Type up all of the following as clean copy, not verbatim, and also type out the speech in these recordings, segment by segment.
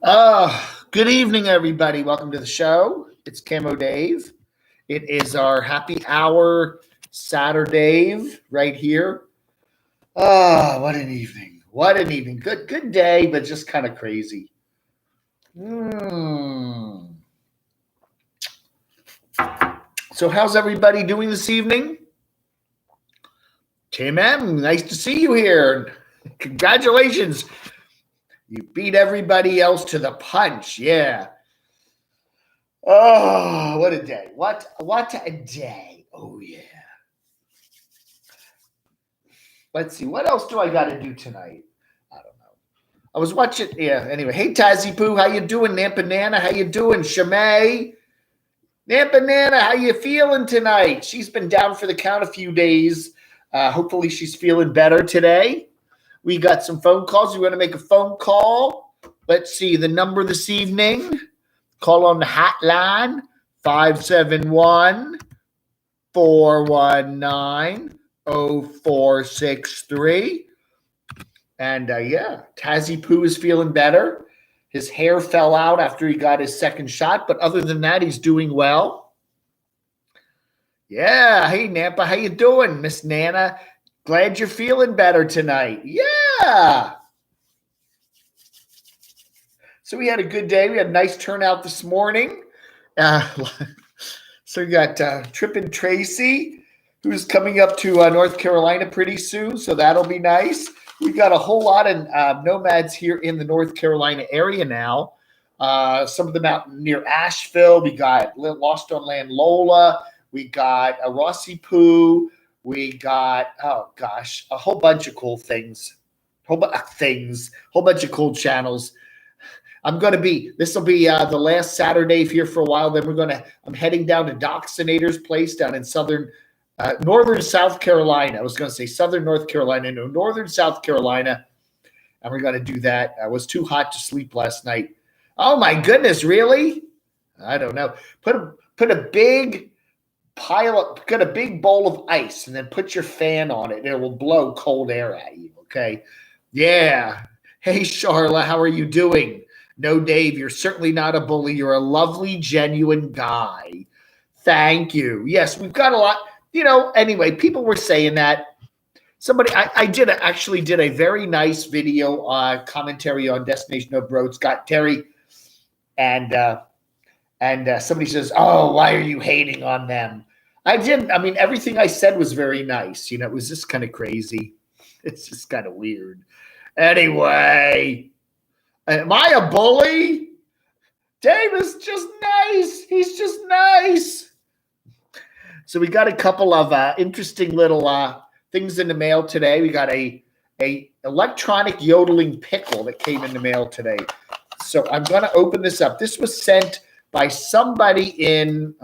Good evening, everybody. Welcome to the show. It's Camo Dave. It is our happy hour SATURDAVE right here. What an evening. What an evening. Good day, but just kind of crazy. So how's everybody doing this evening? Tim M, nice to see you here. Congratulations. You beat everybody else to the punch. Yeah. Oh, what a day. What a day. Oh, yeah. Let's see. What else do I got to do tonight? I don't know. I was watching. Yeah, anyway. Hey, Tazzy Poo. How you doing? Nampa Nana, how you doing? Shamay. Nampa Nana, how you feeling tonight? She's been down for the count a few days. Hopefully she's feeling better today. We got some phone calls. You want to make a phone call? Let's see. The number this evening. Call on the hotline, 571-419-0463. And, Tazzy Poo is feeling better. His hair fell out after he got his second shot, but other than that, he's doing well. Yeah. Hey, Nampa, how you doing, Miss Nana? Glad you're feeling better tonight. Yeah. So we had a good day. We had a nice turnout this morning. So we got Trippin' Tracy, who's coming up to North Carolina pretty soon. So that'll be nice. We've got a whole lot of nomads here in the North Carolina area now. Some of them out near Asheville. We got Lost on Land Lola. We got a Rossi Poo. We got, a whole bunch of cool things. Whole bunch of cool channels. This will be the last Saturday here for a while. Then I'm heading down to Doxinator's place down in northern South Carolina. I was going to say southern North Carolina. No, northern South Carolina. And we're going to do that. I was too hot to sleep last night. Oh my goodness, really? I don't know. Put a big get a big bowl of ice and then put your fan on it and it will blow cold air at you, okay? Yeah. Hey, Charla, how are you doing? No, Dave, you're certainly not a bully. You're a lovely, genuine guy. Thank you. Yes, we've got a lot. Anyway, people were saying that. I actually did a very nice video commentary on Destination Open Road, Scott Terry, and somebody says, "Oh, why are you hating on them?" I didn't. I mean, everything I said was very nice. It was just kind of crazy. It's just kind of weird. Anyway, am I a bully? Dave is just nice. He's just nice. So we got a couple of interesting little things in the mail today. We got a electronic yodeling pickle that came in the mail today. So I'm going to open this up. This was sent by somebody in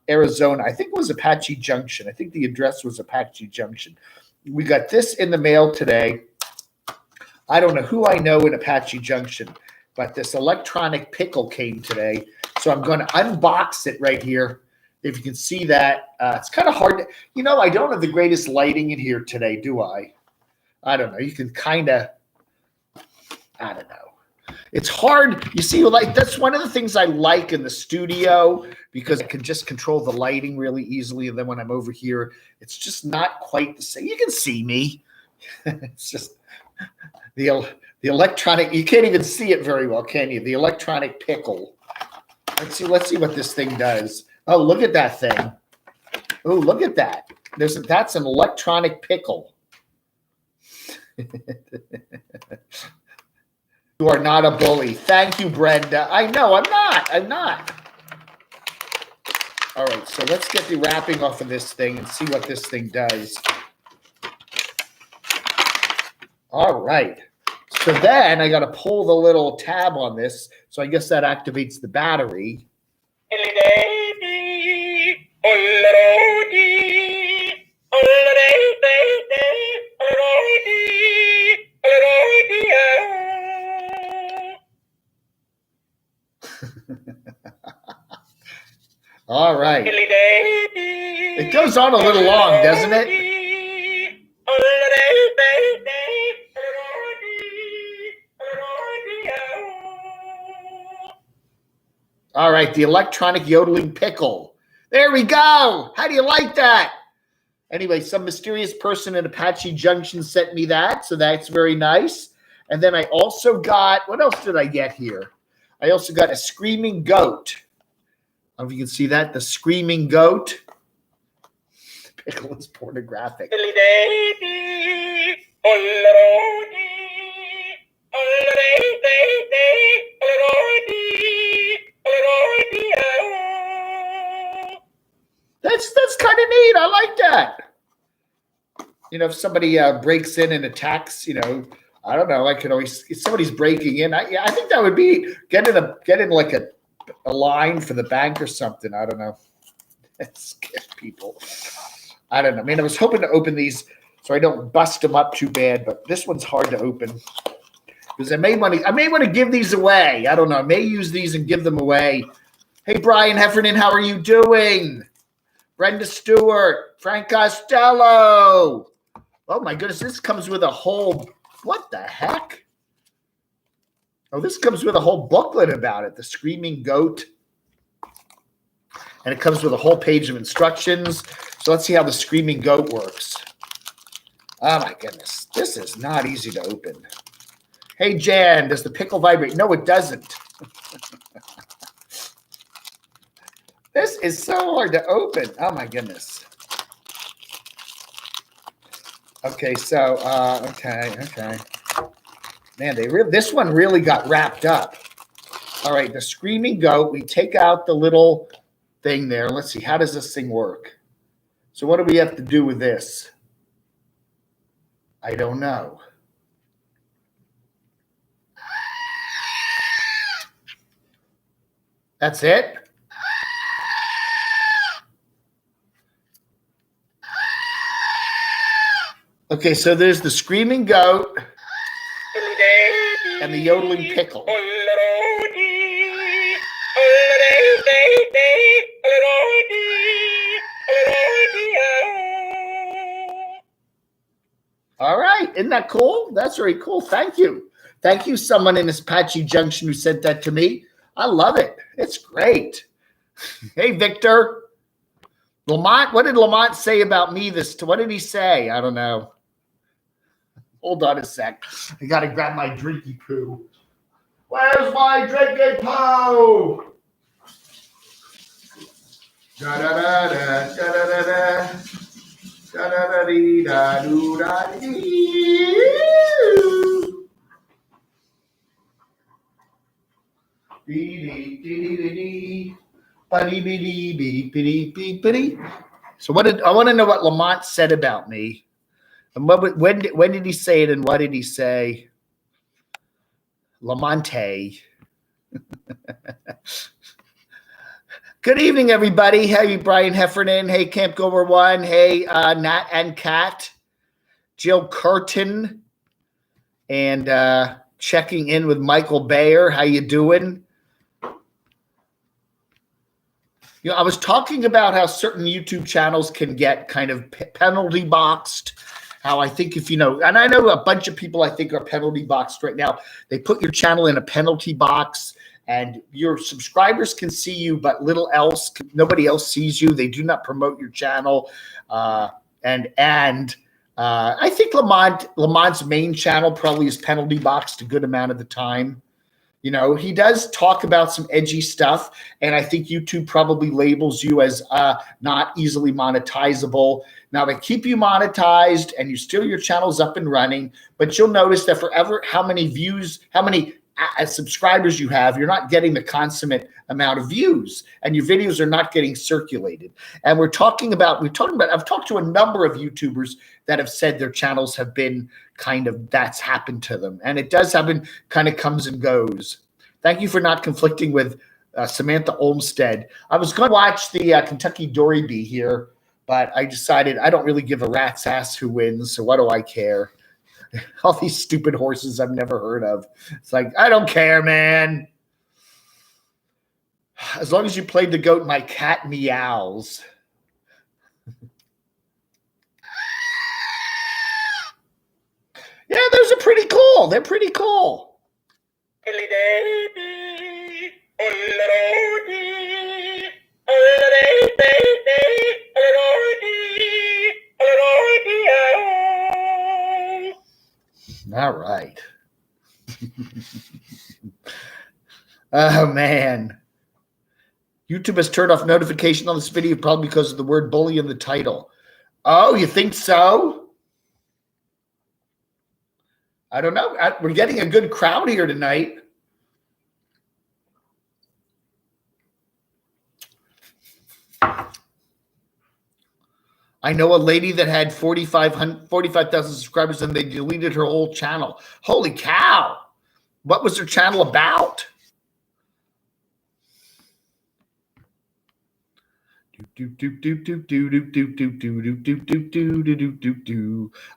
Arizona. I think it was Apache Junction. I think the address was Apache Junction. We got this in the mail today. I don't know who I know in Apache Junction, but this electronic pickle came today. So I'm going to unbox it right here. If you can see that, it's kind of hard. I don't have the greatest lighting in here today, do I? I don't know. You can kind of, I don't know. It's hard. You see, that's one of the things I like in the studio because I can just control the lighting really easily. And then when I'm over here, it's just not quite the same. You can see me. It's just the electronic. You can't even see it very well, can you? The electronic pickle. Let's see what this thing does. Oh, look at that thing. Oh, look at that. That's an electronic pickle. You are not a bully. Thank you, Brenda. I know, I'm not. All right, so let's get the wrapping off of this thing and see what this thing does. All right. So then I got to pull the little tab on this. So I guess that activates the battery. All right. It goes on a little long, doesn't it? All right, the electronic yodeling pickle. There we go. How do you like that? Anyway, some mysterious person in Apache Junction sent me that, so that's very nice. And then I also got, what else did I get here? I also got a screaming goat. I don't know if you can see that, the screaming goat. Pickle is pornographic. That's kind of neat. I like that. You know, if somebody breaks in and attacks, you know, I don't know. I could always, if somebody's breaking in, I think that would be get in like a line for the bank or something. I don't know. Scare people. I don't know. I mean, I was hoping to open these so I don't bust them up too bad, but this one's hard to open because I may want to give these away. I don't know. I may use these and give them away. Hey, Brian Heffernan, how are you doing? Brenda Stewart, Frank Costello. Oh my goodness, this comes with a whole, what the heck? Oh, this comes with a whole booklet about it, the Screaming Goat. And it comes with a whole page of instructions. So let's see how the Screaming Goat works. Oh my goodness, this is not easy to open. Hey Jan, does the pickle vibrate? No, it doesn't. This is so hard to open. Oh my goodness. Okay, so okay. Man, this one really got wrapped up. All right, the Screaming Goat. We take out the little thing there. Let's see, how does this thing work? So what do we have to do with this? I don't know. That's it? Okay, so there's the Screaming Goat and the yodeling pickle. All right, isn't that cool? That's very cool. Thank you. Thank you, someone in Apache Junction who sent that to me. I love it. It's great. Hey, Victor. Lamont, what did Lamont say about me what did he say? I don't know. Hold on a sec. I got to grab my drinky poo. Where's my drinky poo? Da-da-da-da, da-da-da-da. Da-da-da-dee-da-doo-da-dee. Dee-dee-dee-dee-dee. Ba-dee-dee-dee-dee-dee-dee-dee. So I want to know what Lamont said about me. And when did he say it and what did he say? Lamonte. Good evening, everybody. Hey, Brian Heffernan. Hey, Camp Gomer One. Hey, Nat and Kat. Jill Curtin. And checking in with Michael Bayer. How you doing? You know, I was talking about how certain YouTube channels can get kind of penalty boxed. How I think if you know, and I know a bunch of people I think are penalty boxed right now. They put your channel in a penalty box and your subscribers can see you, but nobody else sees you. They do not promote your channel. And I think Lamont's main channel probably is penalty boxed a good amount of the time. You know, he does talk about some edgy stuff, and I think YouTube probably labels you as not easily monetizable. Now, they keep you monetized, and your channel's up and running, but you'll notice that how many views, how many subscribers you have, you're not getting the consummate amount of views, and your videos are not getting circulated. And I've talked to a number of YouTubers that have said their channels have been that's happened to them. And it does happen, kind of comes and goes. Thank you for not conflicting with Samantha Olmstead. I was going to watch the Kentucky Derby here, but I decided I don't really give a rat's ass who wins, so what do I care? All these stupid horses I've never heard of. It's like, I don't care, man. As long as you played the goat, my cat meows. Yeah, those are pretty cool. They're pretty cool. All right. Oh, man. YouTube has turned off notification on this video probably because of the word bully in the title. Oh, you think so? I don't know. We're getting a good crowd here tonight. I know a lady that had 45,000 subscribers and they deleted her whole channel. Holy cow. What was her channel about?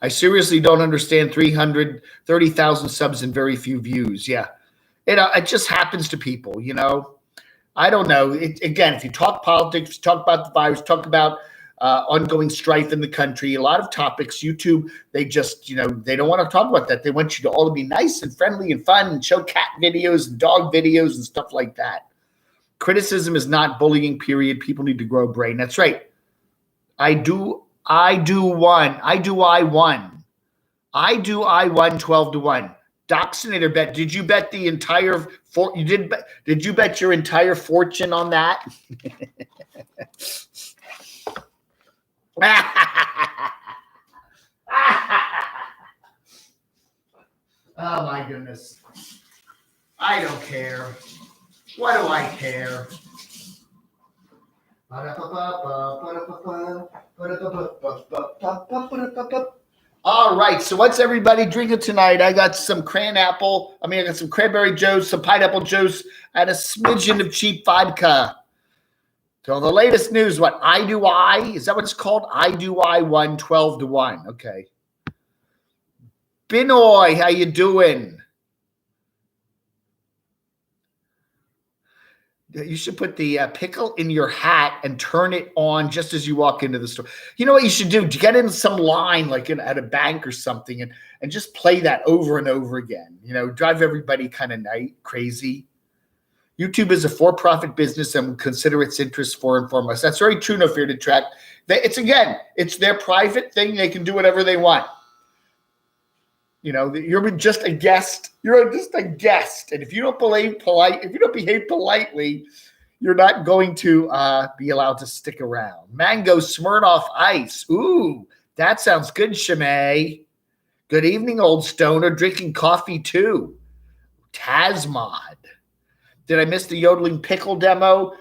I seriously don't understand 330,000 subs and very few views. Yeah. It just happens to people, you know. I don't know. Again, if you talk politics, talk about the virus, talk about ongoing strife in the country, a lot of topics, YouTube, they just, they don't want to talk about that. They want you to all be nice and friendly and fun and show cat videos and dog videos and stuff like that. Criticism is not bullying, period. People need to grow a brain. That's right. I won 12-1. Doxinator bet. Did you bet the entire did you bet your entire fortune on that? Oh my goodness. I don't care. What do I care? All right, so what's everybody drinking tonight? I got some I got some cranberry juice, some pineapple juice, and a smidgen of cheap vodka. So the latest news, what? Is that what it's called? I won 12-1. Okay. Binoy, how you doing? You should put the pickle in your hat and turn it on just as you walk into the store. You know what you should do? Get in some line like at a bank or something and just play that over and over again. Drive everybody kind of crazy. YouTube is a for-profit business and consider its interests for and foremost. That's very true, no fear to track. It's their private thing. They can do whatever they want. You're just a guest. You're just a guest. And if you don't behave politely, you're not going to be allowed to stick around. Mango Smirnoff Ice. Ooh, that sounds good, Shimei. Good evening, old stoner. Drinking coffee too. Tasmod. Did I miss the yodeling pickle demo?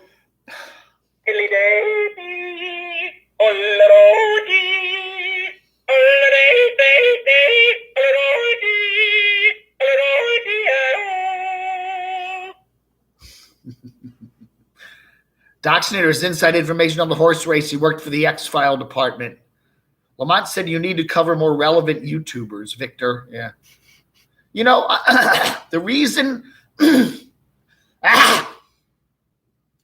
Doxinator's inside information on the horse race. He worked for the X-File department. Lamont said you need to cover more relevant YouTubers, Victor. Yeah. The reason... and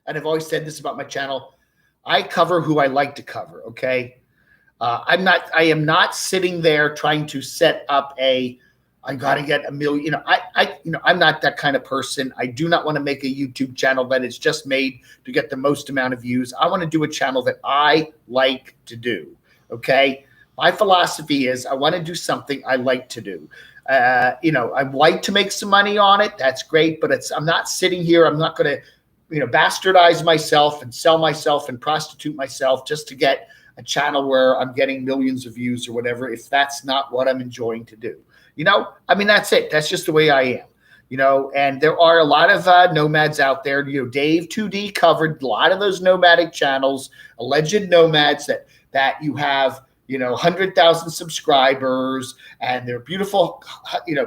I've always said this about my channel. I cover who I like to cover, okay? I am not sitting there trying to set up I got to get a million. I'm not that kind of person. I do not want to make a YouTube channel that is just made to get the most amount of views. I want to do a channel that I like to do. Okay. My philosophy is I want to do something I like to do. I like to make some money on it. That's great. But I'm not sitting here. I'm not going to, bastardize myself and sell myself and prostitute myself just to get a channel where I'm getting millions of views or whatever, if that's not what I'm enjoying to do. That's it. That's just the way I am, and there are a lot of nomads out there. Dave 2D covered a lot of those nomadic channels, alleged nomads that you have, 100,000 subscribers and they're beautiful,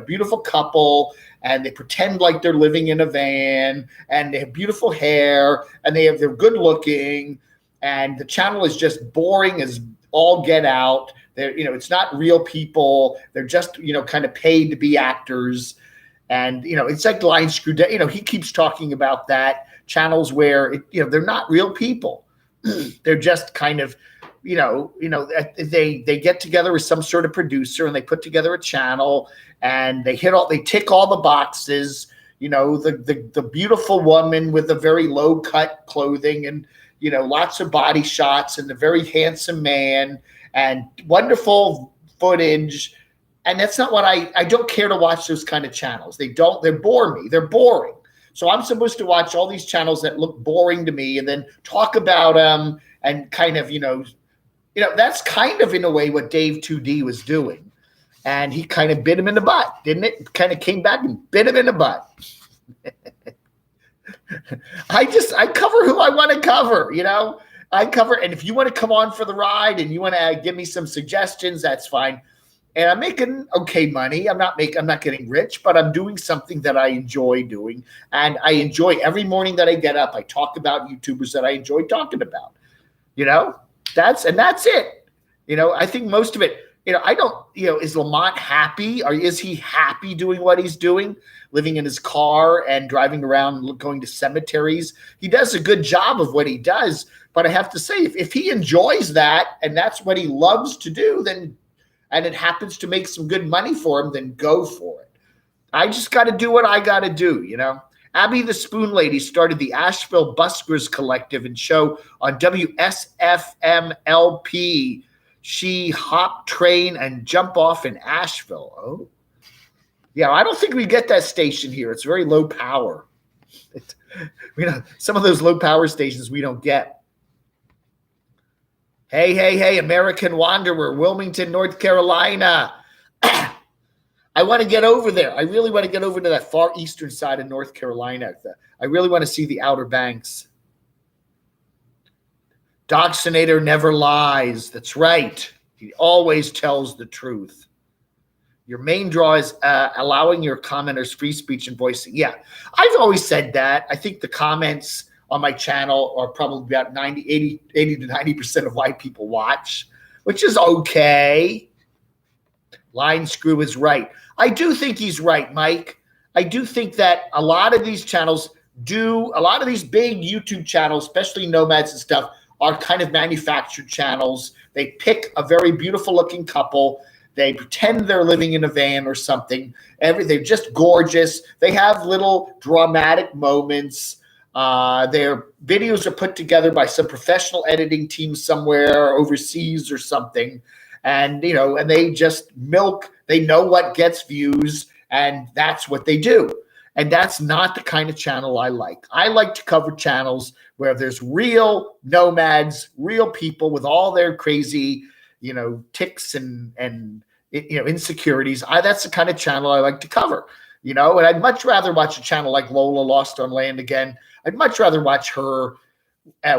beautiful couple. And they pretend like they're living in a van and they have beautiful hair and they're good looking. And the channel is just boring as all get out. It's not real people. They're just, kind of paid to be actors. And, it's like Line Screw. He keeps talking about that. Channels where, they're not real people. They're just kind of, they get together with some sort of producer and they put together a channel and they tick all the boxes. The beautiful woman with the very low cut clothing and, lots of body shots and the very handsome man and wonderful footage And that's not what I don't care to watch those kind of channels. They bore me. They're boring. So I'm supposed to watch all these channels that look boring to me and then talk about them and kind of, that's kind of in a way what Dave 2D was doing. And he kind of bit him in the butt, didn't it? Kind of came back and bit him in the butt. I cover who I want to cover, I cover. And if you want to come on for the ride and you want to give me some suggestions, that's fine. And I'm making okay money. I'm not getting rich, but I'm doing something that I enjoy doing. And I enjoy every morning that I get up, I talk about YouTubers that I enjoy talking about. That's it. I think most of it, is Lamont happy, or is he happy doing what he's doing, living in his car and driving around, going to cemeteries? He does a good job of what he does, but I have to say, if he enjoys that and that's what he loves to do, then, and it happens to make some good money for him, then go for it. I just got to do what I got to do, Abby the Spoon Lady started the Asheville Buskers Collective and show on WSFMLP. She hop, train, and jump off in Asheville. Oh, yeah. I don't think we get that station here. It's very low power. Some of those low power stations we don't get. Hey, American Wanderer, Wilmington, North Carolina. I want to get over there. I really want to get over to that far eastern side of North Carolina. I really want to see the Outer Banks. Doxinator never lies. That's right. He always tells the truth. Your main draw is allowing your commenters free speech and voicing. Yeah, I've always said that. I think the comments on my channel are probably about 80 to 90% of why people watch, which is okay. Line Screw is right. I do think he's right, Mike. I do think that a lot of these channels a lot of these big YouTube channels, especially nomads and stuff, are kind of manufactured channels. They pick a very beautiful looking couple. They pretend they're living in a van or something. They're just gorgeous. They have little dramatic moments. Their videos are put together by some professional editing team somewhere overseas or something. And, and they just they know what gets views, and that's what they do. And that's not the kind of channel I like. I like to cover channels where there's real nomads, real people with all their crazy, tics and insecurities. That's the kind of channel I like to cover, and I'd much rather watch a channel like Lola Lost on Land again. I'd much rather watch her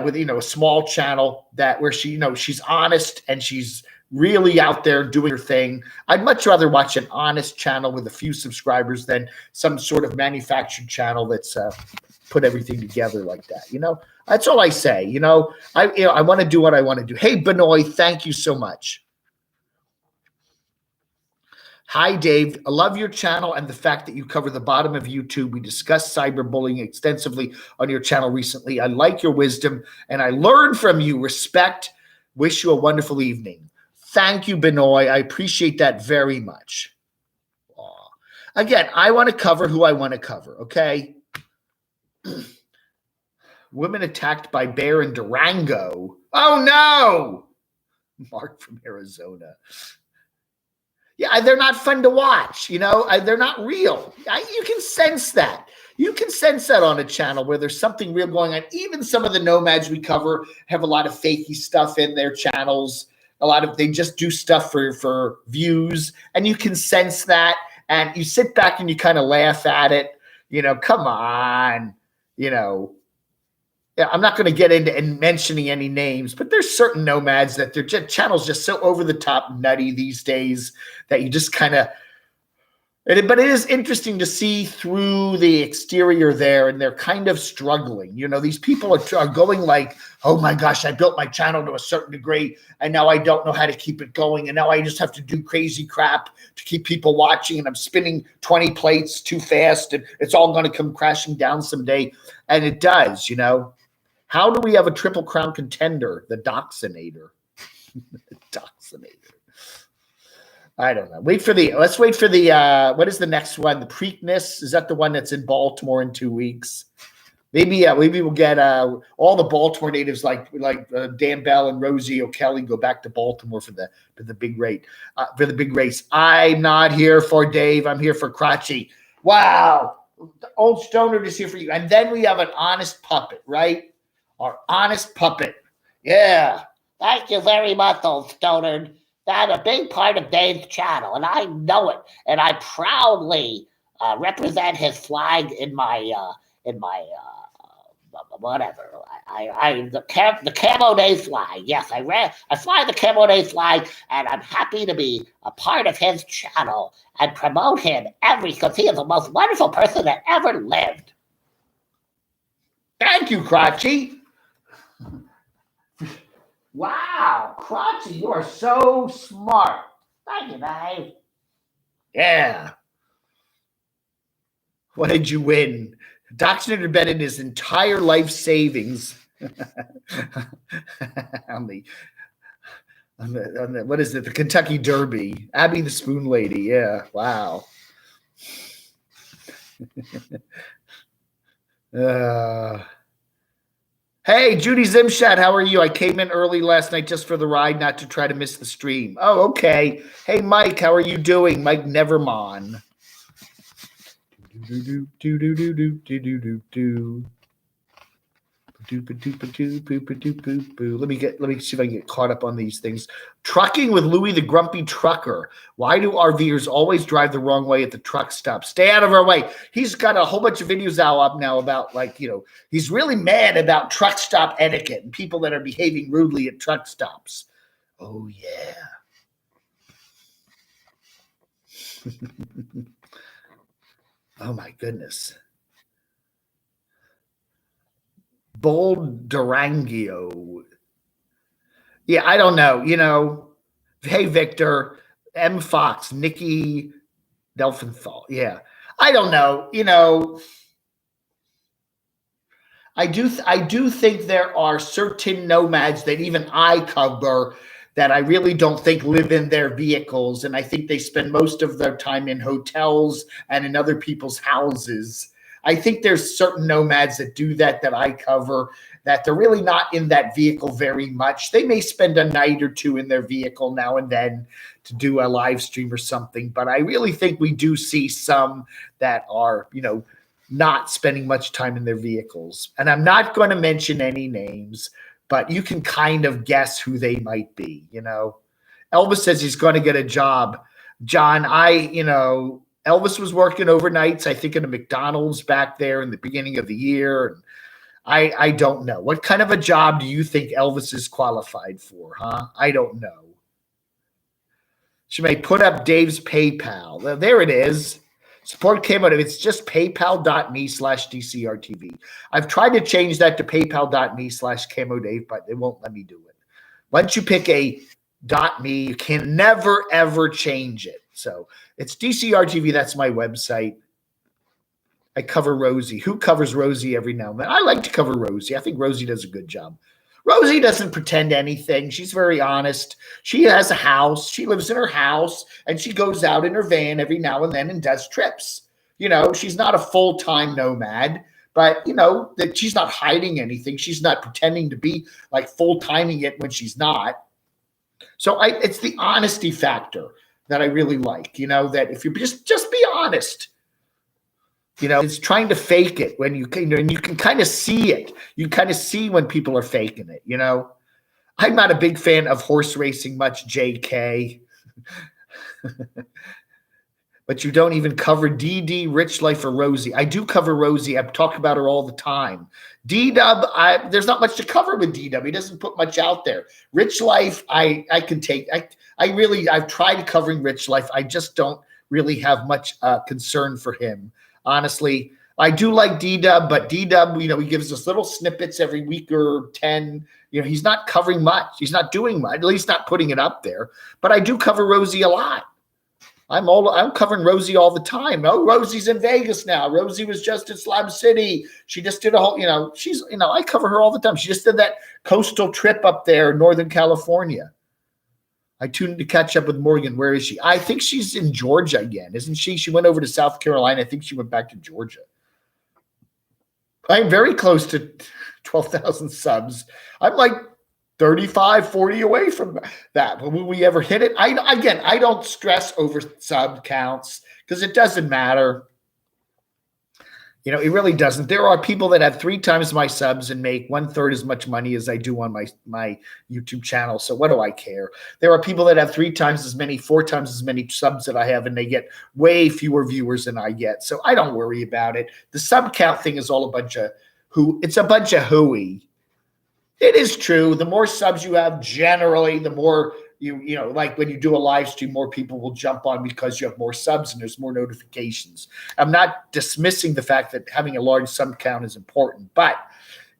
with, a small channel where she's honest and she's really out there doing her thing. I'd much rather watch an honest channel with a few subscribers than some sort of manufactured channel that's put everything together like that. That's all I say. I want to do what I want to do. Hey, Benoit, thank you so much. Hi, Dave. I love your channel and the fact that you cover the bottom of YouTube. We discussed cyberbullying extensively on your channel recently. I like your wisdom and I learned from you. Respect. Wish you a wonderful evening. Thank you, Benoit. I appreciate that very much. Aww. Again, I want to cover who I want to cover, okay? Women attacked by bear in Durango. Oh, no! Mark from Arizona. Yeah, they're not fun to watch, They're not real. You can sense that. You can sense that on a channel where there's something real going on. Even some of the nomads we cover have a lot of fakey stuff in their channels. They just do stuff for views, and you can sense that, and you sit back and you kind of laugh at it. Come on, Yeah, I'm not going to get into mentioning any names, but there's certain nomads that their channel's just so over the top nutty these days that you just kind of. But it is interesting to see through the exterior there, and they're kind of struggling. These people are going like, oh my gosh, I built my channel to a certain degree, and now I don't know how to keep it going, and now I just have to do crazy crap to keep people watching, and I'm spinning 20 plates too fast, and it's all going to come crashing down someday. And it does, How do we have a Triple Crown contender? The Doxinator. Doxinator. I don't know. Let's wait for the, what is the next one? The Preakness? Is that the one that's in Baltimore in 2 weeks? Maybe we'll get all the Baltimore natives like Dan Bell and Rosie O'Kelly go back to Baltimore for the big race. I'm not here for Dave. I'm here for Crotchy. Wow, the old stoner is here for you. And then we have an honest puppet, right? Our honest puppet. Yeah. Thank you very much, old stoner. That's a big part of Dave's channel, and I know it. And I proudly represent his flag in my whatever. The Camo Day flag. Yes, I fly the Camo Day flag, and I'm happy to be a part of his channel and promote him because he is the most wonderful person that ever lived. Thank you, Crotchy. Wow, Crotchy, you are so smart. Thank you, Dave. Yeah. What did you win? Dr. Bennett his entire life savings on the what is it? The Kentucky Derby. Abby the Spoon Lady. Yeah. Wow. Hey, Judy Zimshat, how are you? I came in early last night just for the ride, not to try to miss the stream. Oh, okay. Hey, Mike, how are you doing? Mike Nevermon. Let me see if I can get caught up on these things. Trucking with Louie the Grumpy Trucker. Why do RVers always drive the wrong way at the truck stop? Stay out of our way. He's got a whole bunch of videos out up now about he's really mad about truck stop etiquette and people that are behaving rudely at truck stops. Oh yeah. Oh my goodness. Bold Durangio. Yeah, I don't know. Hey, Victor, M. Fox, Nikki Delphinthal. Yeah, I don't know. I do think there are certain nomads that even I cover that I really don't think live in their vehicles. And I think they spend most of their time in hotels and in other people's houses. I think there's certain nomads that do that I cover, that they're really not in that vehicle very much. They may spend a night or two in their vehicle now and then to do a live stream or something. But I really think we do see some that are, not spending much time in their vehicles. And I'm not going to mention any names, but you can kind of guess who they might be, Elvis says he's going to get a job. John, Elvis was working overnights, I think, in a McDonald's back there in the beginning of the year. I don't know. What kind of a job do you think Elvis is qualified for, huh? I don't know. She may put up Dave's PayPal. There it is. Support Camo. It's just paypal.me/DCRTV. I've tried to change that to paypal.me/CamoDave, but they won't let me do it. Once you pick a .me, you can never, ever change it. So it's DCRTV. That's my website. I cover Rosie. Who covers Rosie every now and then? I like to cover Rosie. I think Rosie does a good job. Rosie doesn't pretend anything. She's very honest. She has a house. She lives in her house, and she goes out in her van every now and then and does trips. She's not a full-time nomad, but, that she's not hiding anything. She's not pretending to be like full-timing it when she's not. So it's the honesty factor that I really like, that if you just be honest. It's trying to fake it when and you can kind of see it. You kind of see when people are faking it, I'm not a big fan of horse racing much, JK. But you don't even cover DD, Rich Life, or Rosie. I do cover Rosie. I've talked about her all the time. D-Dub, there's not much to cover with D-Dub. He doesn't put much out there. Rich Life, I can take. I've tried covering Rich Life. I just don't really have much concern for him. Honestly, I do like D-Dub, but D-Dub, he gives us little snippets every week or 10. He's not covering much. He's not doing much, at least not putting it up there. But I do cover Rosie a lot. I'm covering Rosie all the time. Oh, Rosie's in Vegas now. Rosie was just in Slab City. She just did a whole, I cover her all the time. She just did that coastal trip up there in Northern California. I tuned to catch up with Morgan. Where is she? I think she's in Georgia again, isn't she? She went over to South Carolina. I think she went back to Georgia. I'm very close to 12,000 subs. I'm like 35, 40 away from that. But will we ever hit it? I don't stress over sub counts because it doesn't matter. You know, it really doesn't. There are people that have 3 times my subs and make 1/3 as much money as I do on my YouTube channel. So what do I care? There are people that have 3 times as many, 4 times as many subs that I have, and they get way fewer viewers than I get. So I don't worry about it. The sub count thing is all a bunch of it's a bunch of hooey. It is true. The more subs you have, generally, the more you know, like when you do a live stream, more people will jump on because you have more subs and there's more notifications. I'm not dismissing the fact that having a large sub count is important, but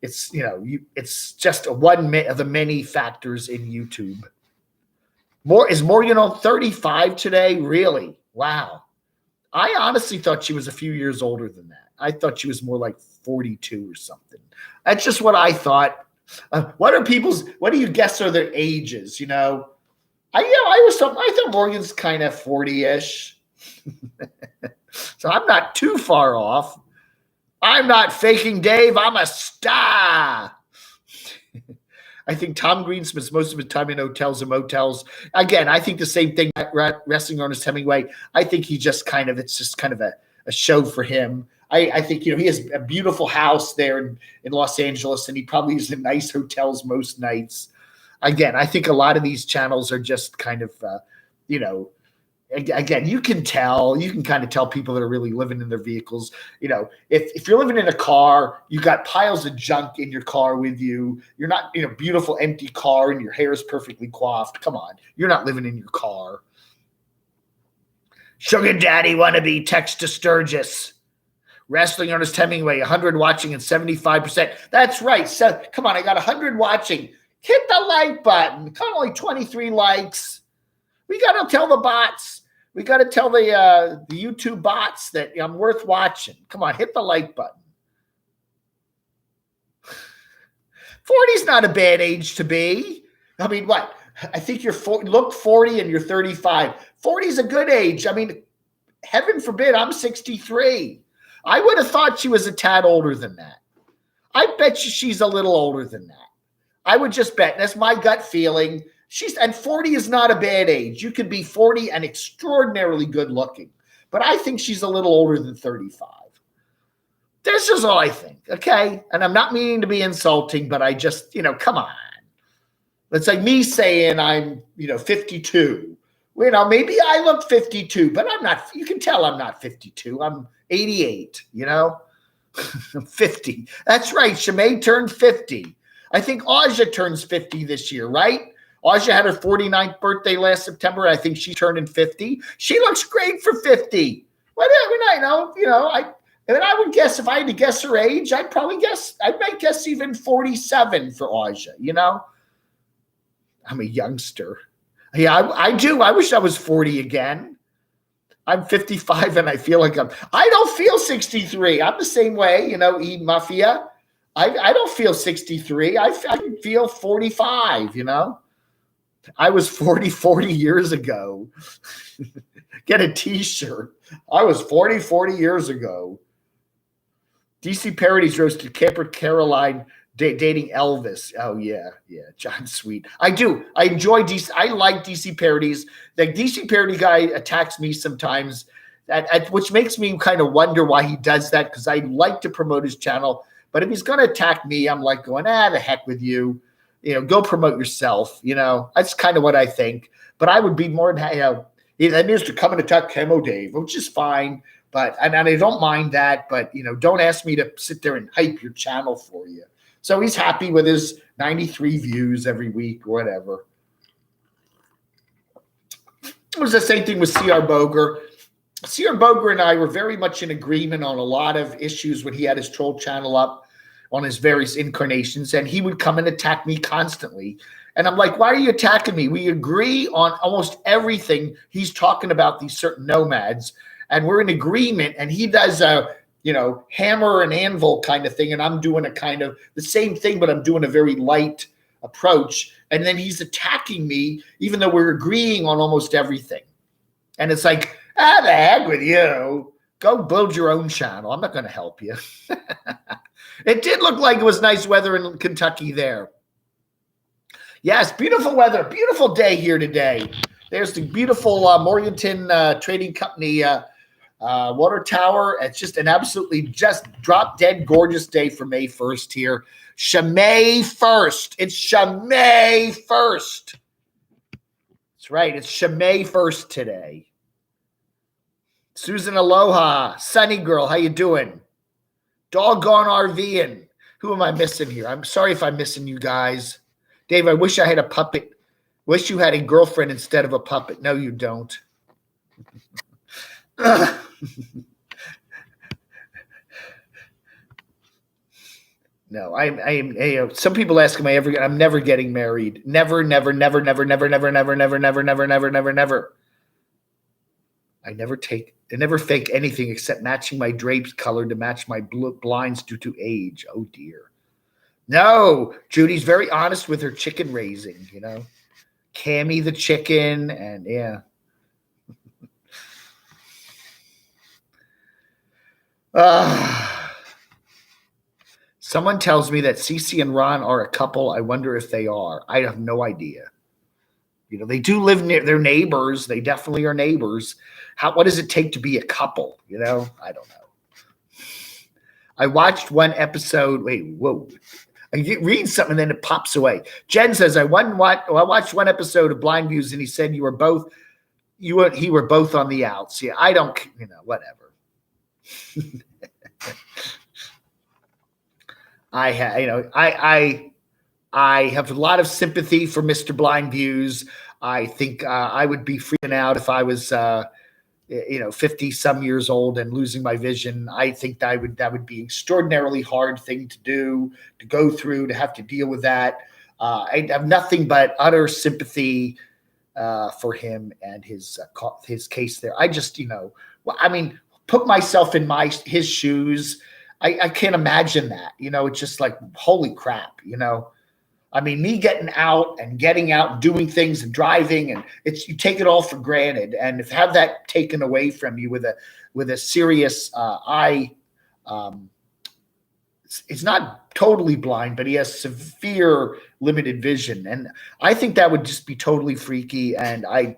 it's, you know, it's just one of the many factors in YouTube. Is Morgan on 35 today? Really? Wow. I honestly thought she was a few years older than that. I thought she was more like 42 or something. That's just what I thought. What do you guess are their ages? You know, I thought Morgan's kind of 40-ish. So I'm not too far off. I'm not faking Dave. I'm a star. I think Tom Green spends most of his time in hotels and motels. Again, I think the same thing. Wrestling Ernest Hemingway. I think it's just kind of a show for him. I think, you know, he has a beautiful house there in Los Angeles, and he probably is in nice hotels most nights. Again, I think a lot of these channels are just kind of, you know, again, you can kind of tell people that are really living in their vehicles. You know, if you're living in a car, you got piles of junk in your car with you. You're not in a beautiful empty car and your hair is perfectly coiffed. Come on, you're not living in your car. Sugar Daddy wannabe text to Sturgis. Wrestling Ernest Hemingway, 100 watching and 75%. That's right. So come on, I got 100 watching. Hit the like button. Come on, only 23 likes. We got to tell the bots. We got to tell the YouTube bots that I'm worth watching. Come on, hit the like button. 40's not a bad age to be. I mean, what? I think you're look 40 and you're 35. 40 is a good age. I mean, heaven forbid, I'm 63. I would have thought she was a tad older than that. I bet you she's a little older than that. I would just bet. That's my gut feeling. And 40 is not a bad age. You could be 40 and extraordinarily good looking. But I think she's a little older than 35. This is all I think, okay? And I'm not meaning to be insulting, but I just, you know, come on. It's like me saying I'm, you know, 52. You know, maybe I look 52, but I'm not. You can tell I'm not 52. I'm 88, you know? I'm 50. That's right. Shemay turned 50. I think Aja turns 50 this year, right? Aja had her 49th birthday last September. I think she turned in 50. She looks great for 50. Whatever, I know, you know, I would guess if I had to guess her age, I might guess even 47 for Aja, you know? I'm a youngster. Yeah, I do. I wish I was 40 again. I'm 55 and I feel like I don't feel 63. I'm the same way, you know, Mafia. I don't feel 63. I feel 45, you know. I was 40 years ago. Get a t-shirt. I was 40 years ago. DC Parodies roasted Camper Caroline dating Elvis. Oh, yeah. John Sweet. I do. I enjoy DC. I like DC Parodies. The DC Parody guy attacks me sometimes, which makes me kind of wonder why he does that, because I like to promote his channel. But if he's going to attack me, I'm like going, the heck with you. You know, go promote yourself. You know, that's kind of what I think. But I would be more than, you know, that needs to come and attack Camo Dave, which is fine. And I don't mind that. But, you know, don't ask me to sit there and hype your channel for you. So he's happy with his 93 views every week or whatever. It was the same thing with C.R. Boger. C.R. Boger and I were very much in agreement on a lot of issues when he had his troll channel up on his various incarnations, and he would come and attack me constantly. And I'm like, why are you attacking me? We agree on almost everything. He's talking about these certain nomads, and we're in agreement, and he does a, you know, hammer and anvil kind of thing, and I'm doing a kind of the same thing, but I'm doing a very light approach. And then he's attacking me, even though we're agreeing on almost everything. And it's like, the heck with you. Go build your own channel. I'm not going to help you. It did look like it was nice weather in Kentucky there. Yes, beautiful weather. Beautiful day here today. There's the beautiful Morganton Trading Company water tower. It's just an absolutely just drop dead gorgeous day for May 1st here. May 1st. It's May 1st. That's right. It's May 1st today. Susan Aloha. Sunny girl. How you doing? Doggone RVing. Who am I missing here? I'm sorry if I'm missing you guys. Dave, I wish I had a puppet. Wish you had a girlfriend instead of a puppet. No, you don't. No, I am. Some people ask, "Am I ever?" I'm never getting married. Never, never, never, never, never, never, never, never, never, never, never, never, never. I never fake anything except matching my drapes color to match my blinds due to age. Oh dear. No, Judy's very honest with her chicken raising. You know, Cammy the chicken, and yeah. Someone tells me that Cece and Ron are a couple. I wonder if they are. I have no idea. You know, they do live near their neighbors. They definitely are neighbors. What does it take to be a couple? You know, I don't know. I watched one episode. Wait, whoa. I read something and then it pops away. Jen says, I watched one episode of Blind Views and he said he were both on the outs. Yeah, I don't, whatever. I have a lot of sympathy for Mr. Blind Views. I think I would be freaking out if I was 50 some years old and losing my vision. I think that would be an extraordinarily hard thing to do, to go through, to have to deal with that. I have nothing but utter sympathy for him and his case there. I just, put myself in his shoes. I can't imagine that. It's just like, holy crap, me getting out and doing things and driving, and you take it all for granted. And if have that taken away from you with a serious it's not totally blind, but he has severe limited vision. And I think that would just be totally freaky. And I'm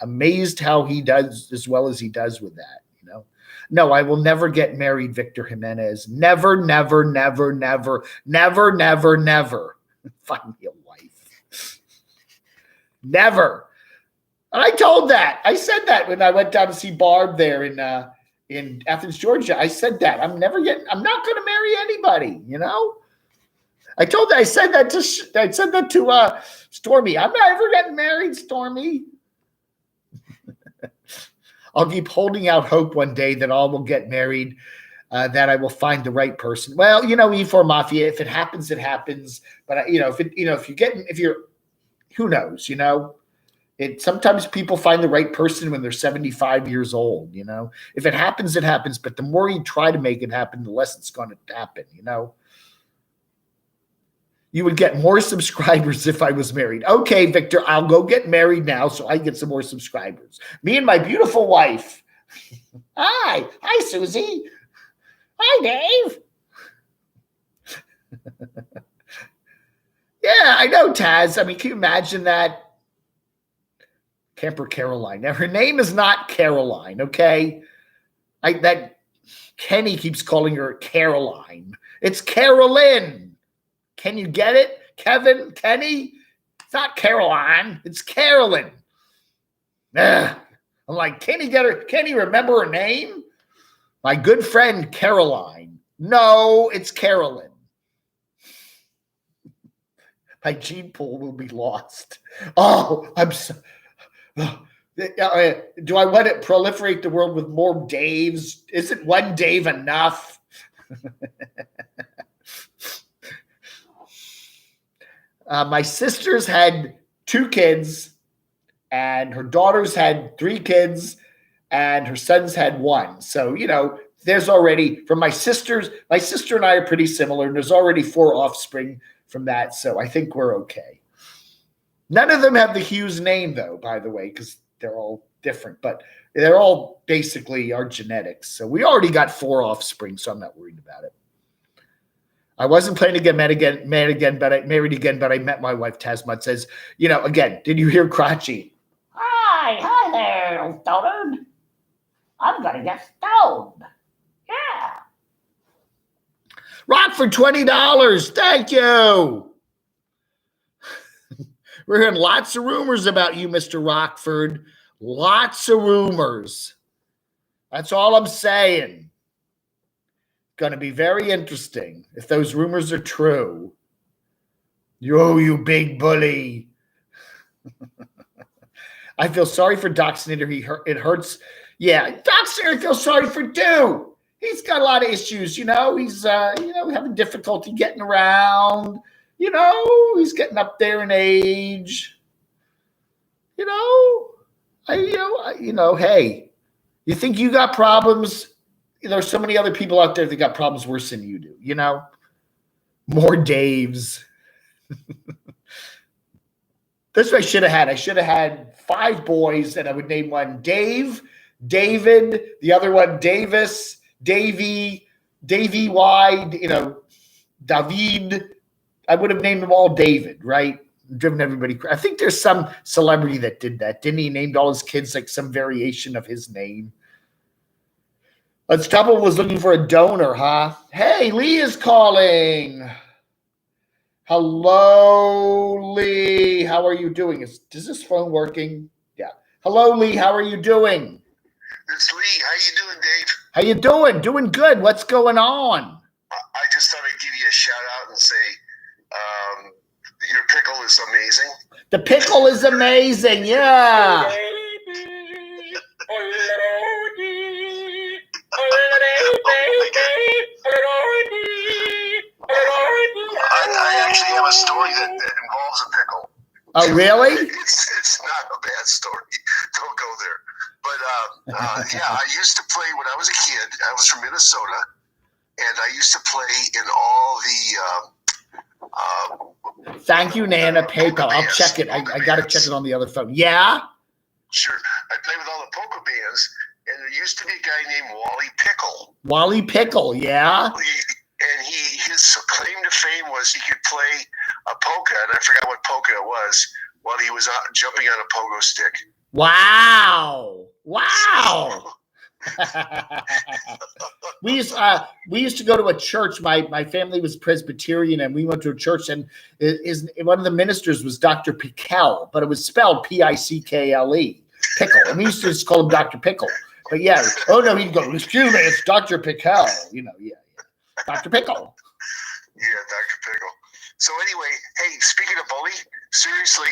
amazed how he does as well as he does with that. No, I will never get married, Victor Jimenez. Never, never, never, never, never, never, never. Find me a wife. Never. And I said that when I went down to see Barb there in Athens, Georgia. I said that. I'm not going to marry anybody, I said that to Stormy. I'm not ever getting married, Stormy. I'll keep holding out hope one day that all will get married, that I will find the right person. Well, E4 Mafia, if it happens, it happens. But who knows, sometimes people find the right person when they're 75 years old, if it happens, it happens. But the more you try to make it happen, the less it's going to happen, You would get more subscribers if I was married. Okay, Victor, I'll go get married now so I get some more subscribers. Me and my beautiful wife. Hi, Susie. Hi, Dave. Yeah, I know, Taz. Can you imagine that? Camper Caroline. Now, her name is not Caroline, okay? That Kenny keeps calling her Caroline. It's Carolyn. Can you get it? Kevin, Kenny? It's not Caroline. It's Carolyn. I'm like, can he remember her name? My good friend, Caroline. No, it's Carolyn. My gene pool will be lost. Oh, I'm so... Do I want to proliferate the world with more Daves? Isn't one Dave enough? My sisters had 2 kids, and her daughters had 3 kids, and her sons had 1. So, there's already, from my sister and I are pretty similar, and there's already 4 offspring from that. So I think we're okay. None of them have the Hughes name, though, by the way, because they're all different, but they're all basically our genetics. So we already got 4 offspring, so I'm not worried about it. I wasn't planning to get married again, but I met my wife, Tasma. It says, again, did you hear Crotchy? Hi there, stoner. I'm gonna get stoned. Yeah. Rockford, $20. Thank you. We're hearing lots of rumors about you, Mr. Rockford. Lots of rumors. That's all I'm saying. Going to be very interesting if those rumors are true. You big bully. I feel sorry for Doxinator. It hurts. Yeah, Doxinator feels sorry for too. He's got a lot of issues, He's having difficulty getting around. He's getting up there in age. Hey, you think you got problems? There's so many other people out there that got problems worse than you do, More Daves. That's what I should have had. I should have had 5 boys, and I would name one Dave, David, the other one Davis, Davy Y, David. I would have named them all David, right? Driven everybody. I think there's some celebrity that did that. Didn't he? Named all his kids like some variation of his name. Let's Double was looking for a donor, huh? Hey, Lee is calling. Hello, Lee. How are you doing? Is this phone working? Yeah. Hello, Lee. How are you doing? It's Lee. How you doing, Dave? How you doing? Doing good. What's going on? I just thought I'd give you a shout out and say your pickle is amazing. The pickle is amazing. Yeah. I actually have a story that involves a pickle. Oh, really? It's not a bad story. Don't go there. But yeah, I used to play when I was a kid. I was from Minnesota, and I used to play in all the. Thank you, Nana. PayPal. I'll check it. I got to check it on the other phone. Yeah. Sure. I played with all the polka bands, and there used to be a guy named Wally Pickle. Wally Pickle, yeah. And his claim to fame was he could play a polka, and I forgot what polka it was, while he was jumping on a pogo stick. Wow. We used to go to a church. My family was Presbyterian, and we went to a church, and one of the ministers was Dr. Pickle, but it was spelled Pickle. Pickle. And we used to just call him Dr. Pickle. But yeah, oh no, he'd go, excuse me, it's Dr. Pickle. Yeah. Dr. Pickle. Yeah, Dr. Pickle. So anyway, hey, speaking of bully, seriously,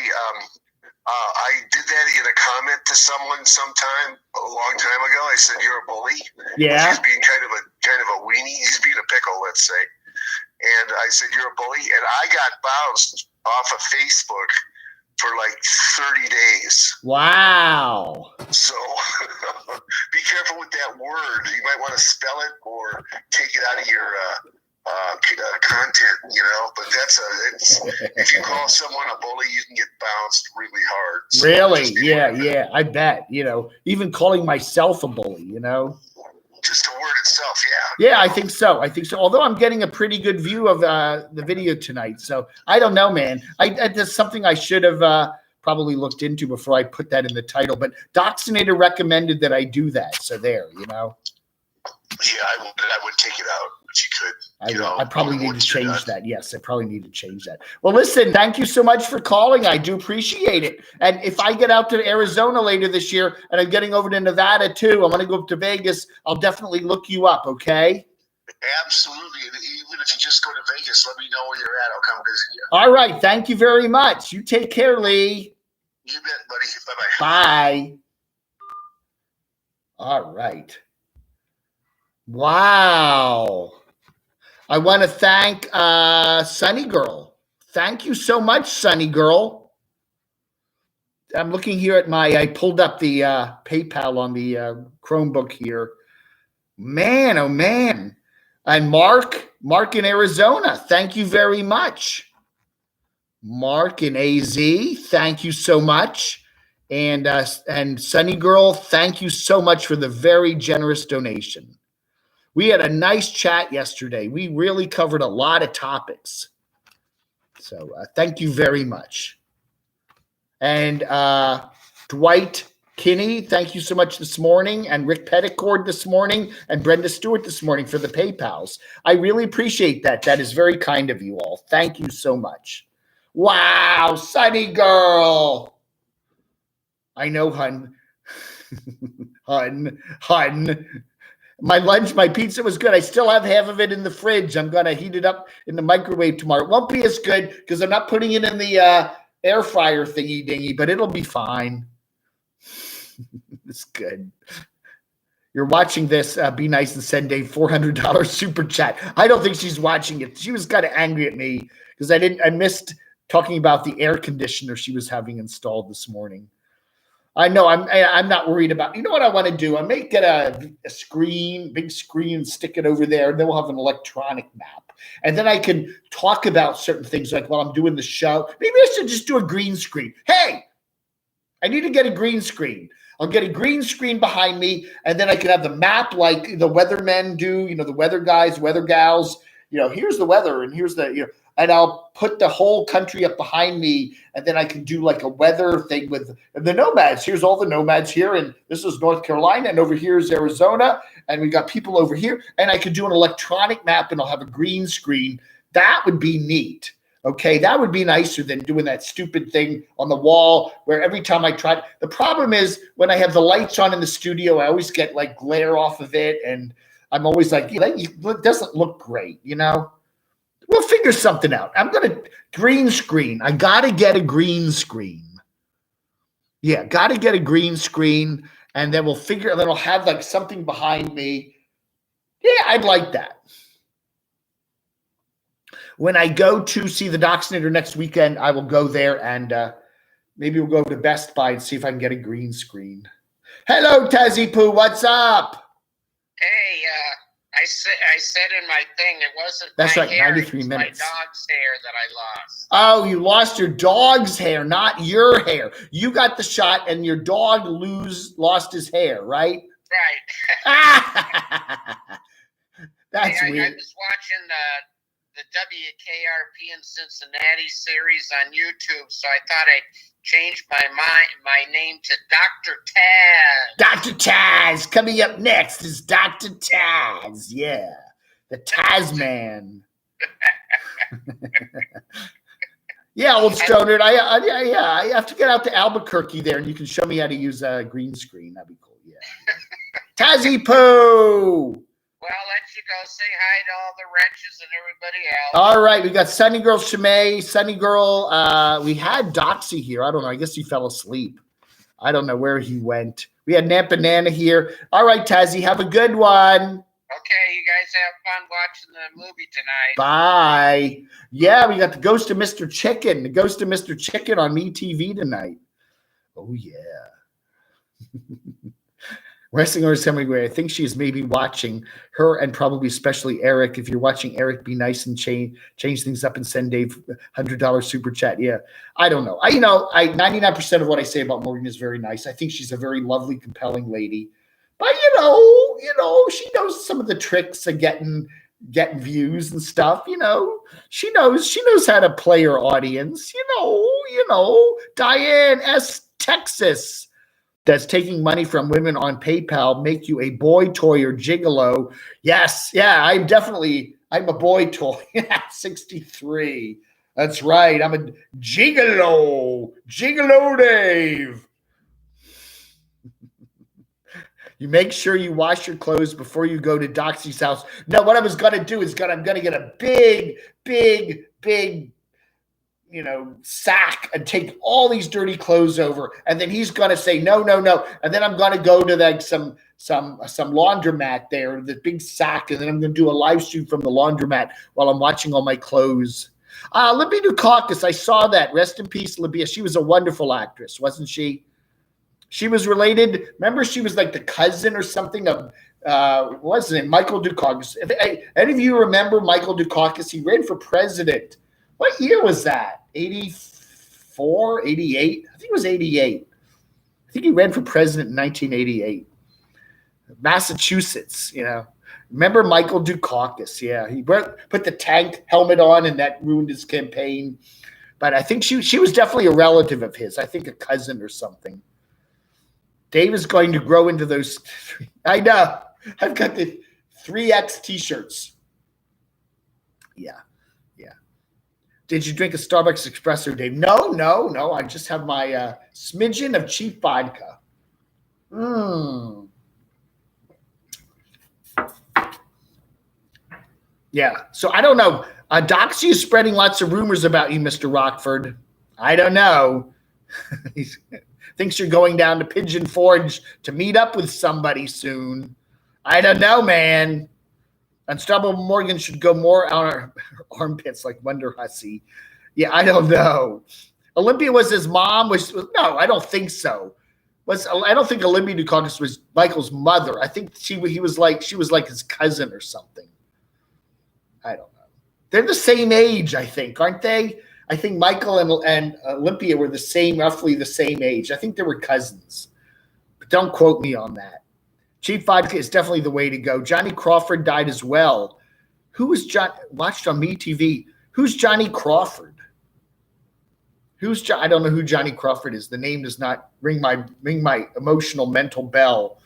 I did that in a comment to someone sometime a long time ago. I said, "You're a bully." Yeah. He's being kind of a weenie. He's being a pickle, let's say. And I said, "You're a bully," and I got bounced off of Facebook for like 30 days. Wow. So be careful with that word. You might want to spell it or take it out of your content, but if you call someone a bully, you can get bounced really hard. So really? Yeah. I bet, even calling myself a bully, just the word itself. Yeah, I think so. Although I'm getting a pretty good view of the video tonight. So I don't know, man. That's something I should have probably looked into before I put that in the title. But Doxinator recommended that I do that. So there, Yeah, I would take it out, but you could. I probably need to change that. Yes, I probably need to change that. Well, listen, thank you so much for calling. I do appreciate it. And if I get out to Arizona later this year, and I'm getting over to Nevada too, I'm going to go up to Vegas, I'll definitely look you up, okay? Absolutely. And even if you just go to Vegas, let me know where you're at. I'll come visit you. All right. Thank you very much. You take care, Lee. You bet, buddy. Bye-bye. Bye. All right. Wow. I want to thank Sunny Girl. Thank you so much, Sunny Girl. I'm looking here at I pulled up the PayPal on the Chromebook here. Man, oh man. And Mark in Arizona, thank you very much. Mark in AZ, thank you so much. And Sunny Girl, thank you so much for the very generous donation. We had a nice chat yesterday. We really covered a lot of topics. So thank you very much. And Dwight Kinney, thank you so much this morning. And Rick Petticord this morning. And Brenda Stewart this morning for the PayPals. I really appreciate that. That is very kind of you all. Thank you so much. Wow, Sunny girl. I know, hun. hun. My pizza was good. I still have half of it in the fridge. I'm going to heat it up in the microwave tomorrow. It won't be as good because I'm not putting it in the air fryer thingy dingy, but it'll be fine. It's good. You're watching this. Be nice and send Dave $400 super chat. I don't think she's watching it. She was kind of angry at me because I missed talking about the air conditioner she was having installed this morning. I know I'm not worried about. You know what I want to do? I may get a screen, big screen, stick it over there, and then we'll have an electronic map, and then I can talk about certain things like while I'm doing the show. Maybe I should just do a green screen. Hey, I need to get a green screen. I'll get a green screen behind me, and then I can have the map like the weathermen do. You know, the weather guys, weather gals. You know, here's the weather, and here's the and I'll put the whole country up behind me, and then I can do like a weather thing with the nomads. Here's all the nomads here, and this is North Carolina, and over here is Arizona, and we got people over here, and I could do an electronic map, and I'll have a green screen. That would be neat. Okay, that would be nicer than doing that stupid thing on the wall where every time I try. The problem is when I have the lights on in the studio, I always get like glare off of it, and I'm always like, it doesn't look great, you know? We'll figure something out. I'm going to green screen. I got to get a green screen. Yeah, got to get a green screen, and then we'll figure, then I'll have like something behind me. Yeah, I'd like that. When I go to see the Doxinator next weekend, I will go there and maybe we'll go to Best Buy and see if I can get a green screen. Hello, Tezzy Poo. What's up? Hey, I said in my thing, it wasn't That's my right, hair, 93 it was minutes. my dog's hair that I lost. Oh, you lost your dog's hair, not your hair. You got the shot and your dog lost his hair, right? Right. That's I weird. was watching the WKRP in Cincinnati series on YouTube, so I thought I'd change my name to Dr. Taz. Dr. Taz. Coming up next is Dr. Taz. Yeah. The Taz Man. Yeah, old stoner. I have to get out to Albuquerque there, and you can show me how to use a green screen. That'd be cool. Yeah. Tazzy Poo. Well, I'll let you go. Say hi to all the wrenches and everybody else. All right, we got Sunny Girl Shimei, Sunny Girl. We had Doxy here. I don't know. I guess he fell asleep. I don't know where he went. We had Nat Banana here. All right, Tazzy, have a good one. Okay, you guys have fun watching the movie tonight. Bye. Yeah, we got the Ghost of Mr. Chicken. The Ghost of Mr. Chicken on MeTV tonight. Oh, yeah. Wrestling Artist Hemingway, I think she's maybe watching her and probably especially Eric. If you're watching Eric, be nice and change things up and send Dave $100 super chat. Yeah, I don't know. 99% of what I say about Morgan is very nice. I think she's a very lovely, compelling lady. But you know, she knows some of the tricks of getting views and stuff. You know, she knows how to play her audience. You know, Diane S. Texas. That's taking money from women on PayPal make you a boy toy or gigolo. Yes, yeah, I'm a boy toy. 63. That's right. I'm a gigolo. Gigolo Dave. You make sure you wash your clothes before you go to Doxy's house. No, what I was going to do is I'm going to get a big, sack and take all these dirty clothes over. And then he's going to say, no. And then I'm going to go to like some laundromat there, the big sack. And then I'm going to do a live stream from the laundromat while I'm watching all my clothes. Libya Dukakis, I saw that. Rest in peace, Libya. She was a wonderful actress, wasn't she? She was related. Remember, she was like the cousin or something of, what's his name? Michael Dukakis. If any of you remember Michael Dukakis, he ran for president. What year was that? 84, 88? I think it was 88. I think he ran for president in 1988. Massachusetts, Remember Michael Dukakis? Yeah, he put the tank helmet on, and that ruined his campaign. But I think she was definitely a relative of his. I think a cousin or something. Dave is going to grow into those. I know. I've got the 3X T-shirts. Yeah. Did you drink a Starbucks espresso, Dave? No. I just have my smidgen of cheap vodka. Yeah. So I don't know. Doxy is spreading lots of rumors about you, Mr. Rockford. I don't know. He thinks you're going down to Pigeon Forge to meet up with somebody soon. I don't know, man. Unstoppable Morgan should go more on our armpits like Wonder Hussy. Yeah, I don't know. Olympia was his mom. No, I don't think so. I don't think Olympia Dukakis was Michael's mother. I think she was like his cousin or something. I don't know. They're the same age, I think, aren't they? I think Michael and Olympia were roughly the same age. I think they were cousins. But don't quote me on that. Cheap vodka is definitely the way to go. Johnny Crawford died as well. Who was John? Watched on MeTV. Who's Johnny Crawford? I don't know who Johnny Crawford is. The name does not ring my emotional mental bell.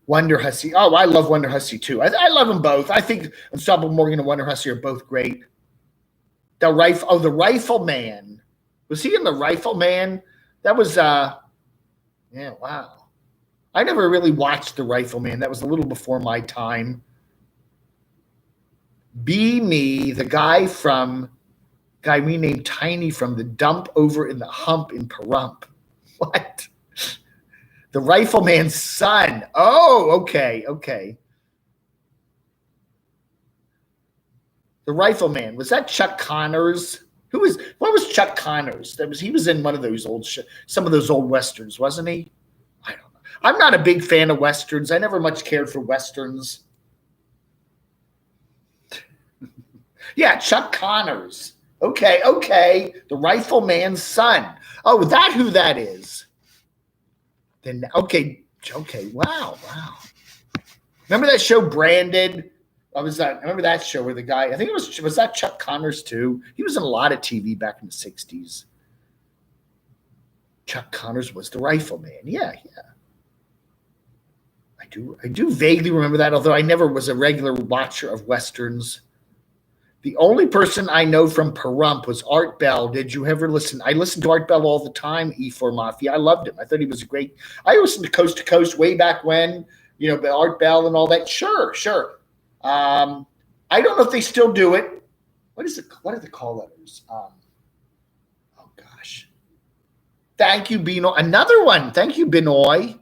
Wonder Hussy. Oh, I love Wonder Hussy too. I love them both. I think Unstoppable Morgan and Wonder Hussy are both great. The Rifleman. Was he in the Rifleman? That was yeah, wow. I never really watched The Rifleman. That was a little before my time. Be Me, the guy we named Tiny from the dump over in the hump in Pahrump. What? The Rifleman's son. Oh, okay. The Rifleman. Was that Chuck Connors? What was Chuck Connors? He was in one of those some of those old Westerns, wasn't he? I don't know. I'm not a big fan of Westerns. I never much cared for Westerns. Yeah, Chuck Connors. Okay. The Rifleman's son. Oh, who that is? Then okay. Wow. Remember that show Branded? I remember that show where the guy, I think it was that Chuck Connors too? He was in a lot of TV back in the 60s. Chuck Connors was the Rifleman. Yeah. I do vaguely remember that, although I never was a regular watcher of Westerns. The only person I know from Pahrump was Art Bell. Did you ever listen? I listened to Art Bell all the time, E4 Mafia. I loved him. I thought he was great. I listened to Coast way back when, Art Bell and all that. Sure. I don't know if they still do it. What are the call letters? Oh gosh. Thank you, Binoy. Another one. Thank you, Binoy.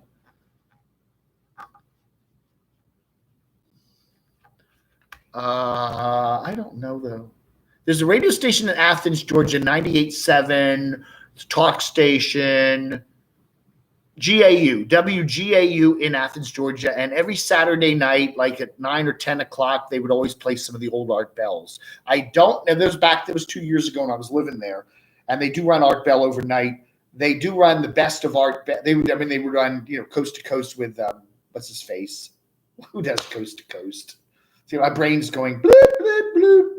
I don't know though. There's a radio station in Athens, Georgia, 98.7. It's a talk station. WGAU in Athens, Georgia. And every Saturday night, like at 9 or 10 o'clock, they would always play some of the old Art Bells. That was 2 years ago when I was living there. And they do run Art Bell overnight. They do run the best of Art Bell. They would run, Coast to Coast with, what's his face? Who does Coast to Coast? See, my brain's going bloop, bloop, bloop.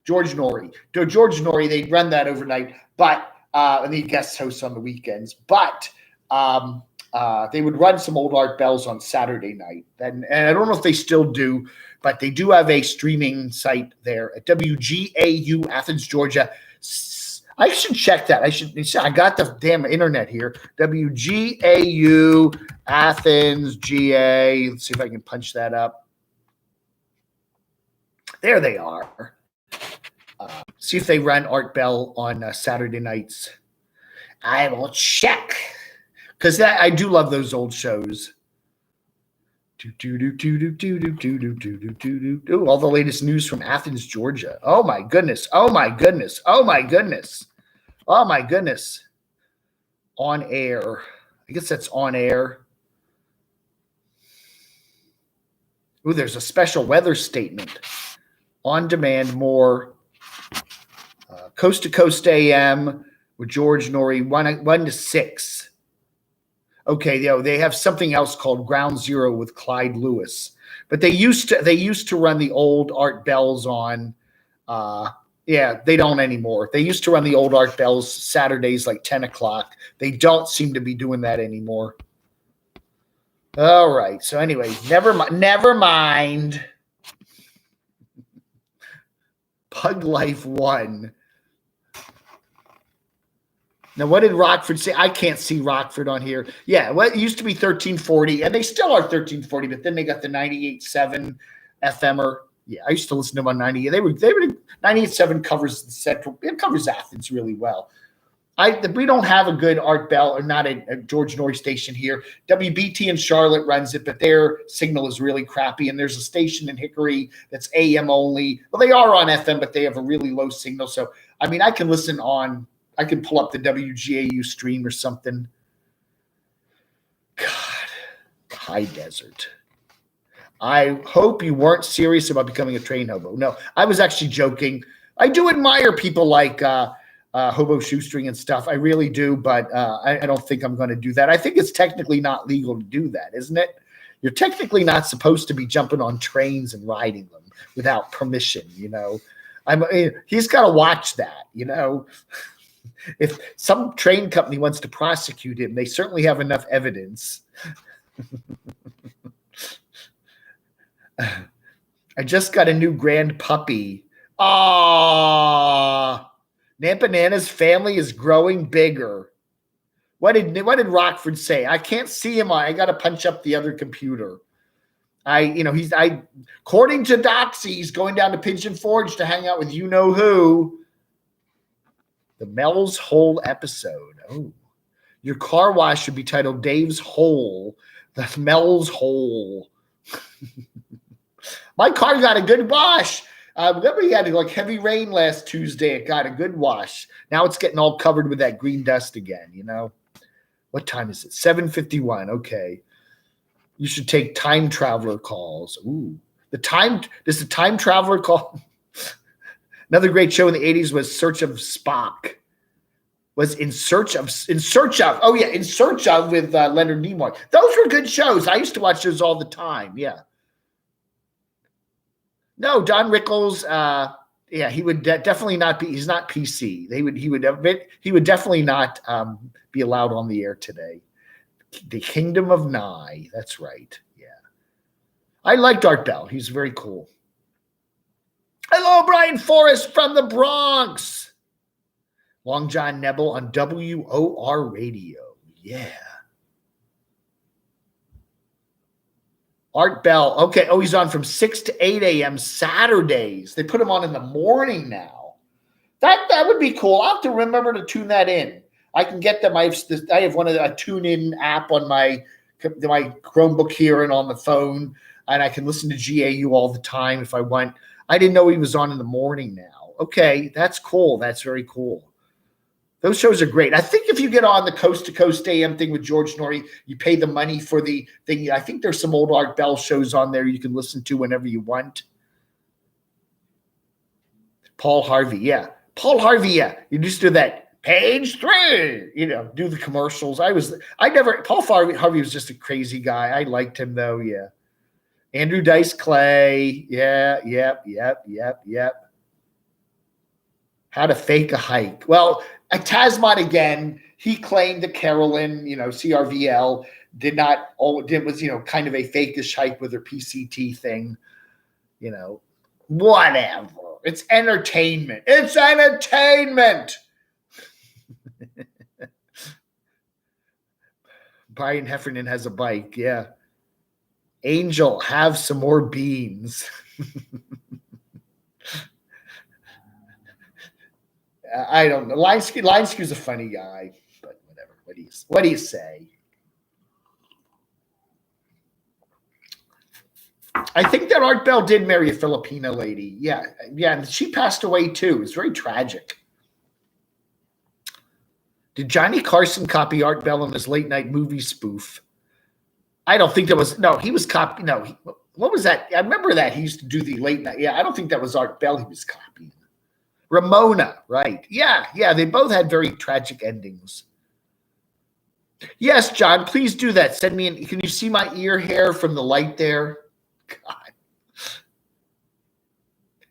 George Norrie. George Norrie, they'd run that overnight, but and he guest hosts on the weekends. But they would run some old Art Bells on Saturday night. And I don't know if they still do, but they do have a streaming site there at WGAU Athens, Georgia. I should check that. I got the damn internet here. WGAU Athens, GA. Let's see if I can punch that up. There they are. See if they run Art Bell on Saturday nights. I will check. Because I do love those old shows. All the latest news from Athens, Georgia. Oh, my goodness. On air. I guess that's on air. Ooh, there's a special weather statement. On demand, more Coast to Coast AM with George Norrie, 1 to 6. Okay, they have something else called Ground Zero with Clyde Lewis, but they used to run the old Art Bells on. Yeah, they don't anymore. They used to run the old Art Bells Saturdays like 10 o'clock. They don't seem to be doing that anymore. All right. So anyway, never mind. Pug Life 1. Now, what did Rockford say? I can't see Rockford on here. Yeah, well, it used to be 1340, and they still are 1340, but then they got the 98.7 FMer. Yeah, I used to listen to them on 98. They were 98.7 covers the Central. It covers Athens really well. We don't have a good Art Bell or not a George Norrie station here. WBT in Charlotte runs it, but their signal is really crappy. And there's a station in Hickory that's AM only. Well, they are on FM, but they have a really low signal. So, I mean, I can pull up the WGAU stream or something. God, high desert. I hope you weren't serious about becoming a train hobo. No, I was actually joking. I do admire people like Hobo Shoestring and stuff. I really do, but I don't think I'm going to do that. I think it's technically not legal to do that, isn't it? You're technically not supposed to be jumping on trains and riding them without permission, you know. He's got to watch that, you know. If some train company wants to prosecute him, they certainly have enough evidence. I just got a new grand puppy. Ah. Nampanana's family is growing bigger. What did Rockford say? I can't see him. I got to punch up the other computer. According to Doxy, he's going down to Pigeon Forge to hang out with you know who. The Mel's Hole episode. Oh, your car wash should be titled Dave's Hole. The Mel's Hole. My car got a good wash. Remember he had like heavy rain last Tuesday. It got a good wash. Now it's getting all covered with that green dust again, you know. What time is it? 7:51. Okay. You should take time traveler calls. Ooh. Does the time traveler call? Another great show in the 80s was Search of Spock. Was In Search of oh yeah, In Search of with Leonard Nimoy. Those were good shows. I used to watch those all the time. Yeah. No, Don Rickles. Yeah, he would definitely not be. He's not PC. He would definitely not be allowed on the air today. The Kingdom of Nye. That's right. Yeah, I liked Art Bell. He's very cool. Hello, Brian Forrest from the Bronx. Long John Nebel on WOR Radio. Yeah. Art Bell. Okay. Oh, he's on from 6 to 8 a.m. Saturdays. They put him on in the morning now. That would be cool. I'll have to remember to tune that in. I can get them. I have one of a tune-in app on my Chromebook here and on the phone, and I can listen to GAU all the time if I want. I didn't know he was on in the morning now. Okay, that's cool. That's very cool. Those shows are great. I think if you get on the Coast to Coast AM thing with George Norrie, you pay the money for the thing. I think there's some old Art Bell shows on there you can listen to whenever you want. Paul Harvey, yeah. Paul Harvey, yeah. You just do that. Page 3, you know, do the commercials. Paul Harvey was just a crazy guy. I liked him though, yeah. Andrew Dice Clay, yeah, yep. How to fake a hike. Well, at Tasmont again, he claimed that Carolyn, you know, CRVL was, you know, kind of a fake-ish hike with her PCT thing, you know, whatever. It's entertainment. It's entertainment. Brian Heffernan has a bike. Yeah. Angel, have some more beans. I don't know. Lineskew's a funny guy, but whatever. What do you say? I think that Art Bell did marry a Filipino lady. Yeah, and she passed away too. It's very tragic. Did Johnny Carson copy Art Bell in his late night movie spoof? I don't think there was. No, he was copying. No, what was that? I remember that he used to do the late night. Yeah, I don't think that was Art Bell he was copying. Ramona, right. Yeah, they both had very tragic endings. Yes, John, please do that. Send me can you see my ear hair from the light there? God.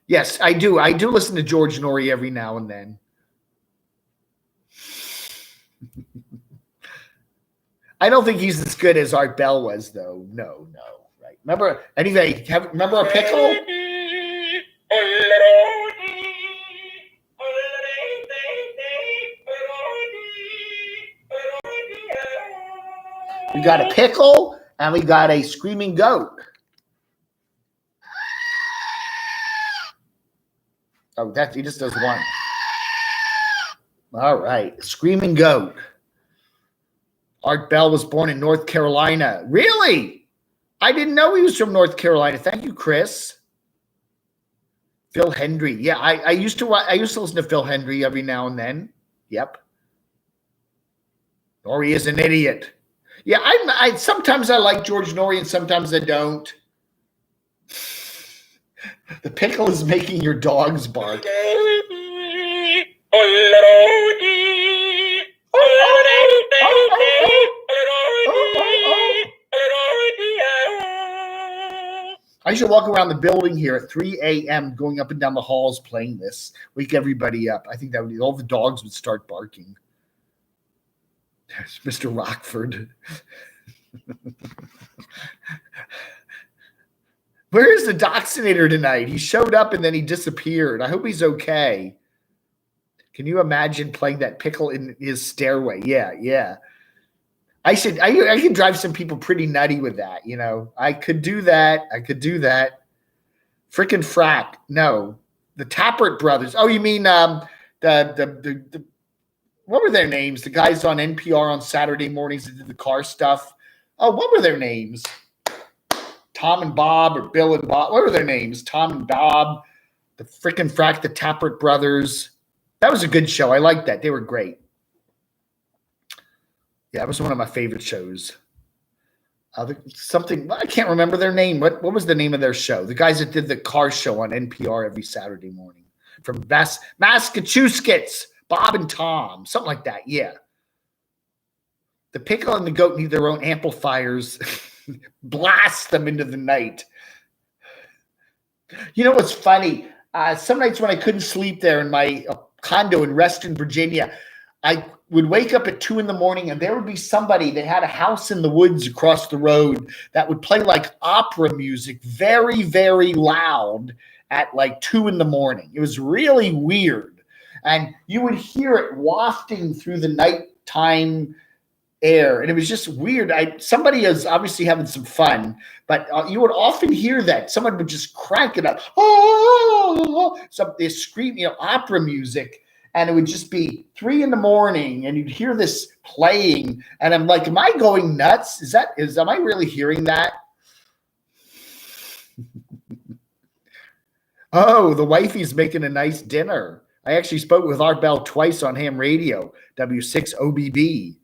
Yes, I do. I do listen to George Norrie every now and then. I don't think he's as good as Art Bell was, though. No. Right. Remember, anyway, remember a pickle? We got a pickle and we got a screaming goat. Oh, he just does one. All right. Screaming goat. Art Bell was born in North Carolina. Really? I didn't know he was from North Carolina. Thank you, Chris. Phil Hendry. Yeah, I used to listen to Phil Hendry every now and then. Yep. Norrie is an idiot. Yeah, I sometimes I like George Norrie and sometimes I don't. The pickle is making your dogs bark. I should walk around the building here at 3 a.m. going up and down the halls playing this. Wake everybody up. I think that would all the dogs would start barking. There's Mr. Rockford. Where is the Doxinator tonight? He showed up and then he disappeared. I hope he's okay. Can you imagine playing that pickle in his stairway? Yeah. I could drive some people pretty nutty with that, you know. I could do that. Frickin' frack. No. The Tappert brothers. Oh, you mean the what were their names? The guys on NPR on Saturday mornings that did the car stuff. Oh, what were their names? Tom and Bob or Bill and Bob. What were their names? Tom and Bob. The frickin' frack, the Tappert brothers. That was a good show. I liked that. They were great. Yeah, it was one of my favorite shows. Something, I can't remember their name. What was the name of their show? The guys that did the car show on NPR every Saturday morning. From Massachusetts, Bob and Tom, something like that. Yeah. The pickle and the goat need their own amplifiers. Blast them into the night. You know what's funny? Some nights when I couldn't sleep there in my condo in Reston, Virginia, I would wake up at 2 a.m. and there would be somebody that had a house in the woods across the road that would play like opera music very, very loud at like 2 a.m. It was really weird. And you would hear it wafting through the nighttime air. And it was just weird. Somebody is obviously having some fun, but you would often hear that. Someone would just crank it up. Oh, so they scream, opera music. And it would just be 3 a.m. and you'd hear this playing. And I'm like, am I going nuts? Am I really hearing that? Oh, the wifey's making a nice dinner. I actually spoke with Art Bell twice on ham radio, W6OBB.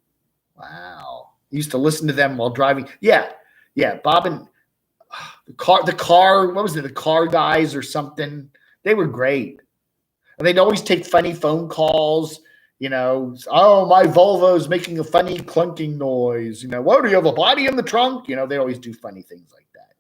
Wow. I used to listen to them while driving. Yeah. Bob and the car, what was it? The car guys or something. They were great. And they'd always take funny phone calls, oh, my Volvo's making a funny clunking noise. What, do you have a body in the trunk? They always do funny things like that.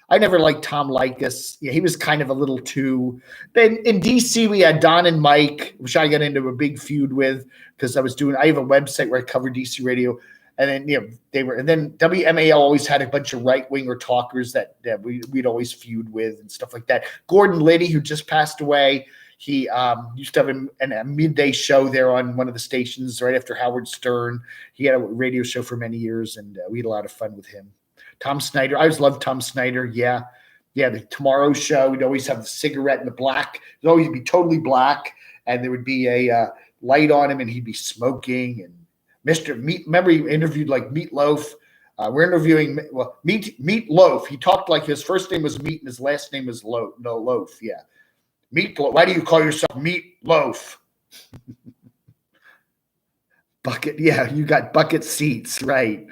I never liked Tom Likas. Yeah, he was kind of a little too. Then in DC, we had Don and Mike, which I got into a big feud with because I have a website where I cover DC radio. And then, and then WMAL always had a bunch of right-winger talkers that we'd always feud with and stuff like that. Gordon Liddy, who just passed away, he used to have a midday show there on one of the stations right after Howard Stern. He had a radio show for many years, and we had a lot of fun with him. Tom Snyder. I always loved Tom Snyder. Yeah. The Tomorrow Show. We'd always have the cigarette in the black. It'd always be totally black, and there would be a light on him, and he'd be smoking. And Mr. Meat. Remember, he interviewed like Meatloaf. We're interviewing Meatloaf. He talked like his first name was Meat and his last name was Loaf. Yeah. Meatloaf. Why do you call yourself Meatloaf? Bucket. Yeah, you got bucket seats, right?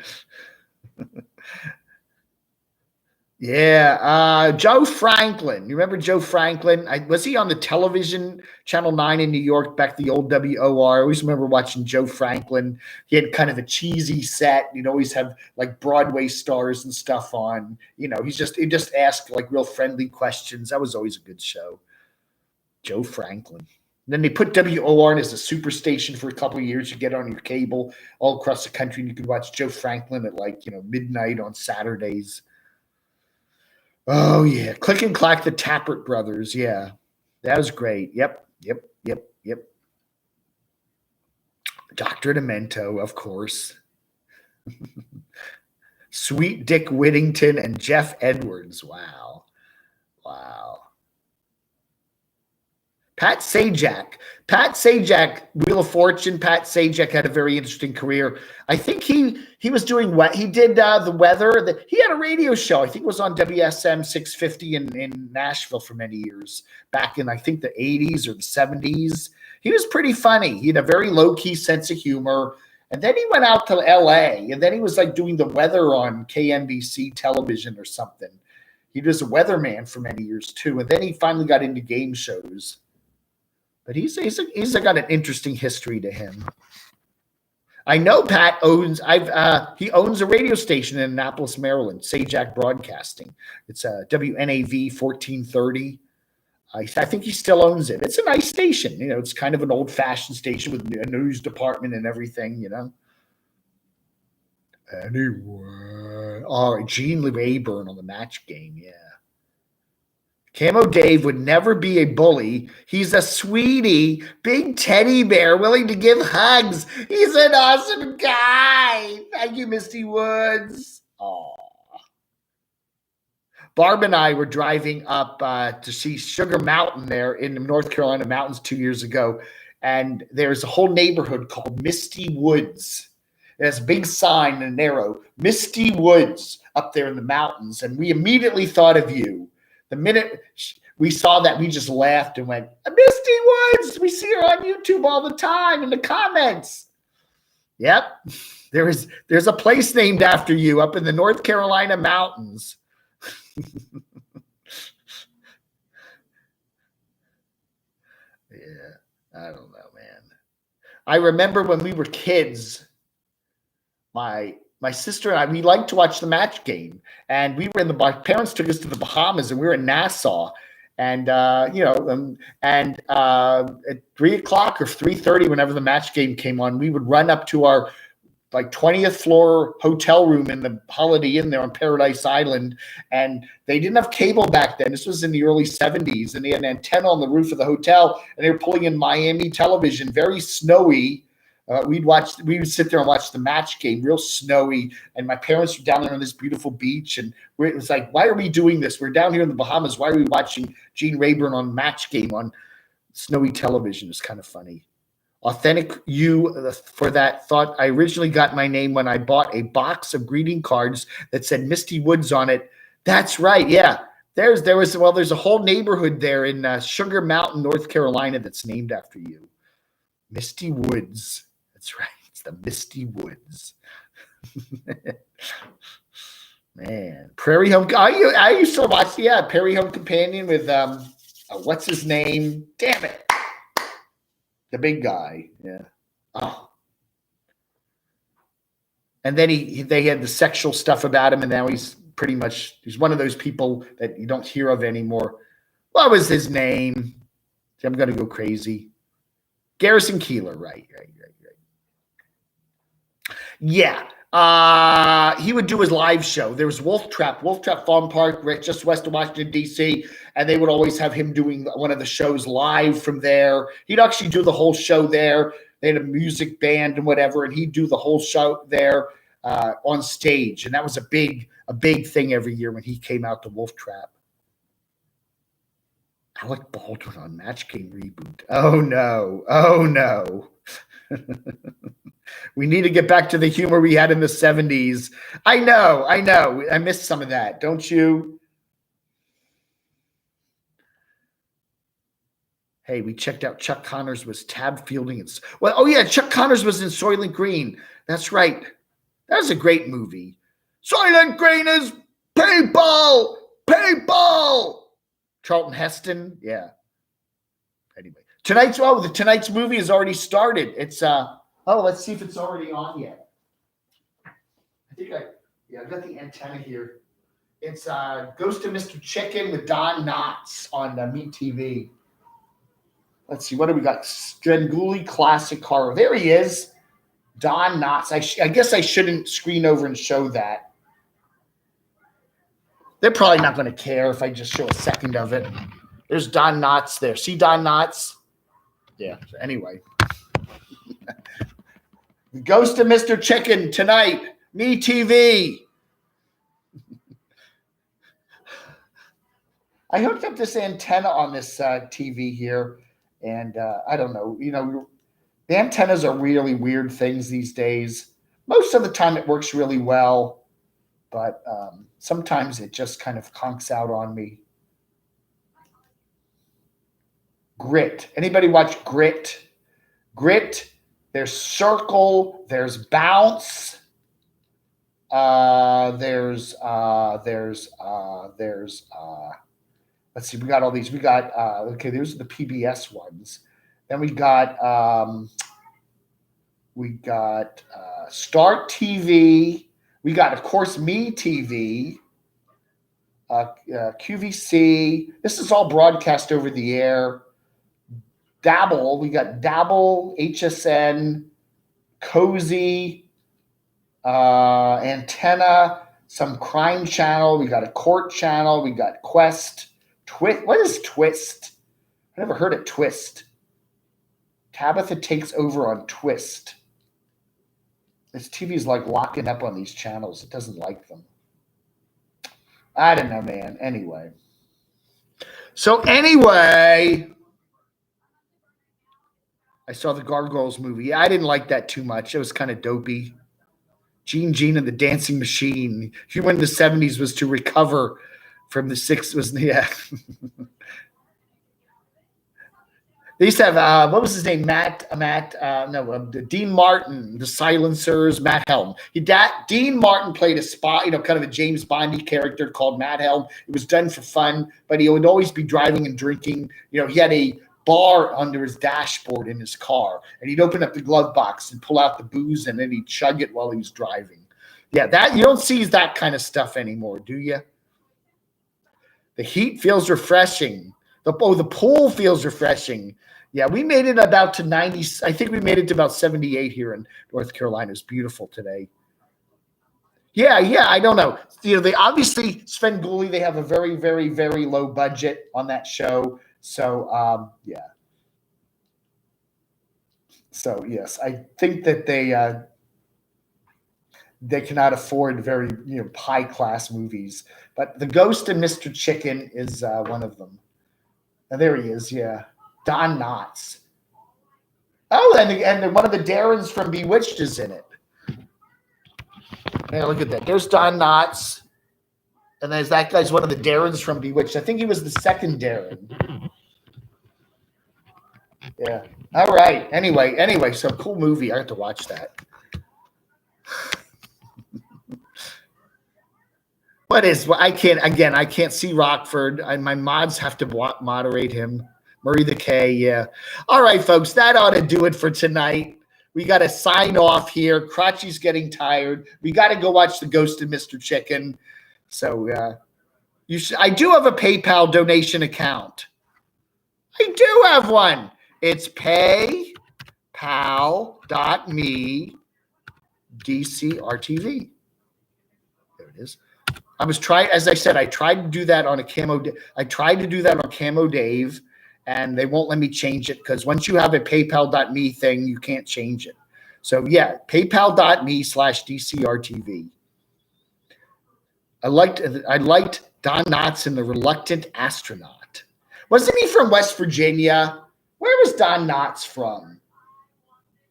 Yeah, Joe Franklin. You remember Joe Franklin? Was he on the television Channel 9 in New York back the old WOR? I always remember watching Joe Franklin. He had kind of a cheesy set. You'd always have like Broadway stars and stuff on. He just asked like real friendly questions. That was always a good show. Joe Franklin. And then they put WOR as a super station for a couple of years. You get on your cable all across the country, and you could watch Joe Franklin at midnight on Saturdays. Oh, yeah. Click and Clack, the Tappert brothers. Yeah. That was great. Yep. Dr. Demento, of course. Sweet Dick Whittington and Jeff Edwards. Wow. Pat Sajak, Wheel of Fortune. Pat Sajak had a very interesting career. I think he was doing what he did the weather. He had a radio show. I think it was on WSM 650 in Nashville for many years back in I think the 80s or the 70s. He was pretty funny. He had a very low key sense of humor. And then he went out to LA, and then he was like doing the weather on KNBC television or something. He was a weatherman for many years too, and then he finally got into game shows. But he's got an interesting history to him. I know Pat owns he owns a radio station in Annapolis, Maryland, Sajak Broadcasting. It's WNAV 1430. I think he still owns it. It's a nice station. It's kind of an old-fashioned station with a news department and everything, Anyway. All right, Gene Rayburn on the Match Game, yeah. Camo Dave would never be a bully. He's a sweetie, big teddy bear willing to give hugs. He's an awesome guy. Thank you, Misty Woods. Aw. Barb and I were driving up to see Sugar Mountain there in the North Carolina mountains 2 years ago, and there's a whole neighborhood called Misty Woods. There's a big sign in an arrow, Misty Woods, up there in the mountains, and we immediately thought of you. The minute we saw that, we just laughed and went, Misty Woods! We see her on YouTube all the time in the comments. Yep. There's a place named after you up in the North Carolina mountains. Yeah, I don't know, man. I remember when we were kids, my sister and I, we liked to watch the Match Game, and we were my parents took us to the Bahamas, and we were in Nassau, and at 3:00 or 3:30, whenever the Match Game came on, we would run up to our 20th floor hotel room in the Holiday Inn there on Paradise Island, and they didn't have cable back then. This was in the early 70s, and they had an antenna on the roof of the hotel, and they were pulling in Miami television, very snowy. We would sit there and watch the Match Game, real snowy. And my parents were down there on this beautiful beach. And it was like, why are we doing this? We're down here in the Bahamas. Why are we watching Gene Rayburn on Match Game on snowy television? It's kind of funny. Authentic you for that thought. I originally got my name when I bought a box of greeting cards that said Misty Woods on it. That's right. Yeah. There's a whole neighborhood there in Sugar Mountain, North Carolina that's named after you. Misty Woods. That's right. It's the Misty Woods. Man. Prairie Home. I used to watch, Prairie Home Companion with, what's his name? Damn it. The big guy. Yeah. Oh. And then they had the sexual stuff about him, and now he's one of those people that you don't hear of anymore. What was his name? I'm going to go crazy. Garrison Keillor. Right. Yeah. He would do his live show. There was Wolf Trap Farm Park, right just west of Washington, D.C., and they would always have him doing one of the shows live from there. He'd actually do the whole show there. They had a music band and whatever, and he'd do the whole show there on stage. And that was a big thing every year when he came out to Wolf Trap. Alec Baldwin on Match Game reboot. Oh, no. We need to get back to the humor we had in the 70s. I know. I missed some of that. Don't you? Hey, we checked out Chuck Connors was Tab Fielding. Chuck Connors was in Soylent Green. That's right. That was a great movie. Soylent Green is People. Charlton Heston. Yeah. Anyway, tonight's movie has already started. It's let's see if it's already on yet. I've got the antenna here. It's Ghost of Mr. Chicken with Don Knotts on Meat TV. Let's see, what do we got? Stranguli Classic Horror. There he is, Don Knotts. I guess I shouldn't screen over and show that. They're probably not going to care if I just show a second of it. There's Don Knotts there. See Don Knotts? Yeah, so anyway. The Ghost of Mr. Chicken tonight. Me TV. I hooked up this antenna on this TV here, and I don't know. The antennas are really weird things these days. Most of the time it works really well, but sometimes it just kind of conks out on me. Grit. Anybody watch Grit? Grit. There's Circle. There's Bounce. Let's see, we got all these. We got those are the PBS ones. Then we got Start TV. We got, of course, Me TV, QVC. This is all broadcast over the air. Dabble. We got Dabble, HSN, Cozy, Antenna, some crime channel. We got a court channel. We got Quest. Twist. What is Twist? I never heard of Twist. Tabitha takes over on Twist. This TV is like locking up on these channels. It doesn't like them. I don't know, man. Anyway. I saw the Gargoyles movie. Yeah, I didn't like that too much. It was kind of dopey. Gene and the Dancing Machine. Humor in the 70s was to recover from the 60s. Yeah. They used to have, what was his name? Dean Martin, The Silencers, Matt Helm. Dean Martin played a spy, kind of a James Bondy character called Matt Helm. It was done for fun, but he would always be driving and drinking. He had a bar under his dashboard in his car, and he'd open up the glove box and pull out the booze, and then he'd chug it while he was driving. Yeah, that you don't see that kind of stuff anymore, do you? The heat feels refreshing. The pool feels refreshing. Yeah, we made it about to 90. I think we made it to about 78 here in North Carolina. It's beautiful today. Yeah, I don't know. They obviously, Svengoolie, they have a very, very, very low budget on that show. So, yeah. So, yes, I think that they cannot afford very, high-class movies. But The Ghost of Mr. Chicken is one of them. And there he is, yeah. Don Knotts. Oh, and one of the Darrens from Bewitched is in it. Yeah, look at that. There's Don Knotts. And there's that guy's one of the Darrens from Bewitched. I think he was the second Darren. Yeah. All right. Anyway, so cool movie. I have to watch that. I can't see Rockford. My mods have to moderate him. Murray the K, yeah. All right, folks, that ought to do it for tonight. We got to sign off here. Crotchy's getting tired. We got to go watch The Ghost of Mr. Chicken. So I do have a PayPal donation account. I do have one. It's paypal.me DCRTV. There it is. As I said, I tried to do that on Camo Dave, and they won't let me change it because once you have a paypal.me thing, you can't change it. So yeah, paypal.me/DCRTV. I liked Don Knotts in The Reluctant Astronaut. Wasn't he from West Virginia? Where was Don Knotts from?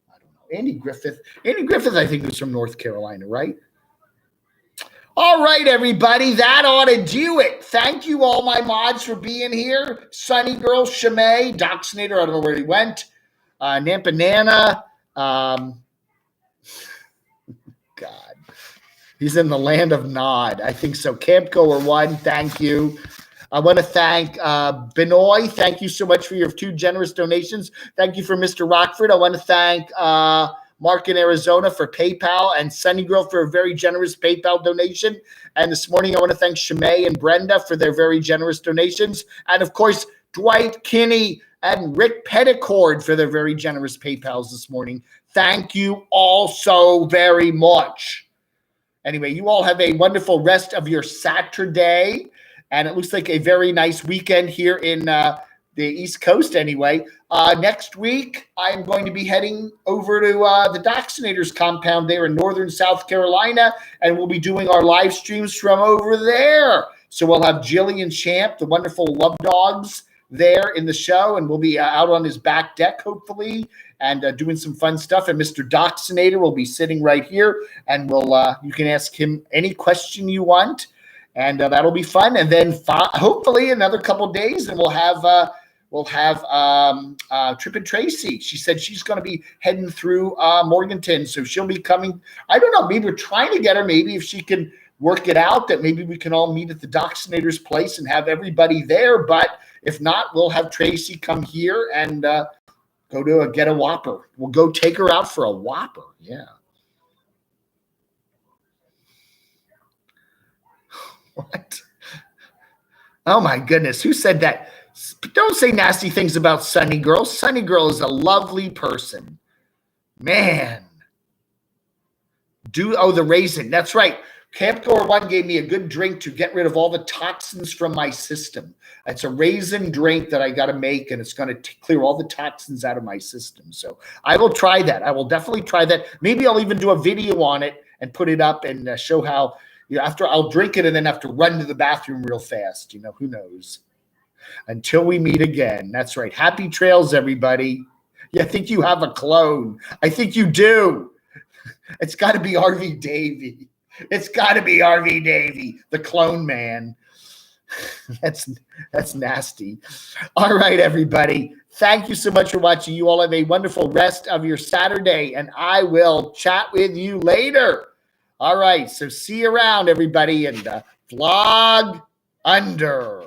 I don't know. Andy Griffith, I think, was from North Carolina, right? All right, everybody, that ought to do it. Thank you, all my mods, for being here. Sunny Girl, Shimei, Doxinator, I don't know where he went. Nampanana. God. He's in the land of Nod. I think so. Campgoer 1, thank you. I want to thank Benoit. Thank you so much for your 2 generous donations. Thank you for Mr. Rockford. I want to thank Mark in Arizona for PayPal, and Sunny Girl for a very generous PayPal donation. And this morning, I want to thank Shimei and Brenda for their very generous donations. And of course, Dwight Kinney and Rick Petticord for their very generous PayPals this morning. Thank you all so very much. Anyway, you all have a wonderful rest of your Saturday. And it looks like a very nice weekend here in the East Coast anyway. Next week, I'm going to be heading over to the Doccinators compound there in northern South Carolina, and we'll be doing our live streams from over there. So we'll have Jillian Champ, the wonderful Love Dogs, there in the show, and we'll be out on his back deck, hopefully, and doing some fun stuff. And Mr. Doccinator will be sitting right here, and you can ask him any question you want. And that'll be fun. And then hopefully another couple of days, and we'll have Trip and Tracy. She said she's going to be heading through Morganton, so she'll be coming. I don't know. Maybe we're trying to get her. Maybe if she can work it out, that maybe we can all meet at the Doccinator's place and have everybody there. But if not, we'll have Tracy come here and go to get a Whopper. We'll go take her out for a Whopper. Yeah. What? Oh my goodness. Who said that? Don't say nasty things about Sunny Girl. Sunny Girl is a lovely person. Man. The raisin. That's right. Campgoer 1 gave me a good drink to get rid of all the toxins from my system. It's a raisin drink that I got to make, and it's going to clear all the toxins out of my system. So I will try that. I will definitely try that. Maybe I'll even do a video on it and put it up and show how. After I'll drink it and then have to run to the bathroom real fast. Who knows? Until we meet again. That's right. Happy trails, everybody. Yeah, I think you have a clone. I think you do. It's got to be RV Davey. It's got to be RV Davey, the clone man. That's nasty. All right, everybody. Thank you so much for watching. You all have a wonderful rest of your Saturday, and I will chat with you later. All right, so see you around, everybody, and vlog under.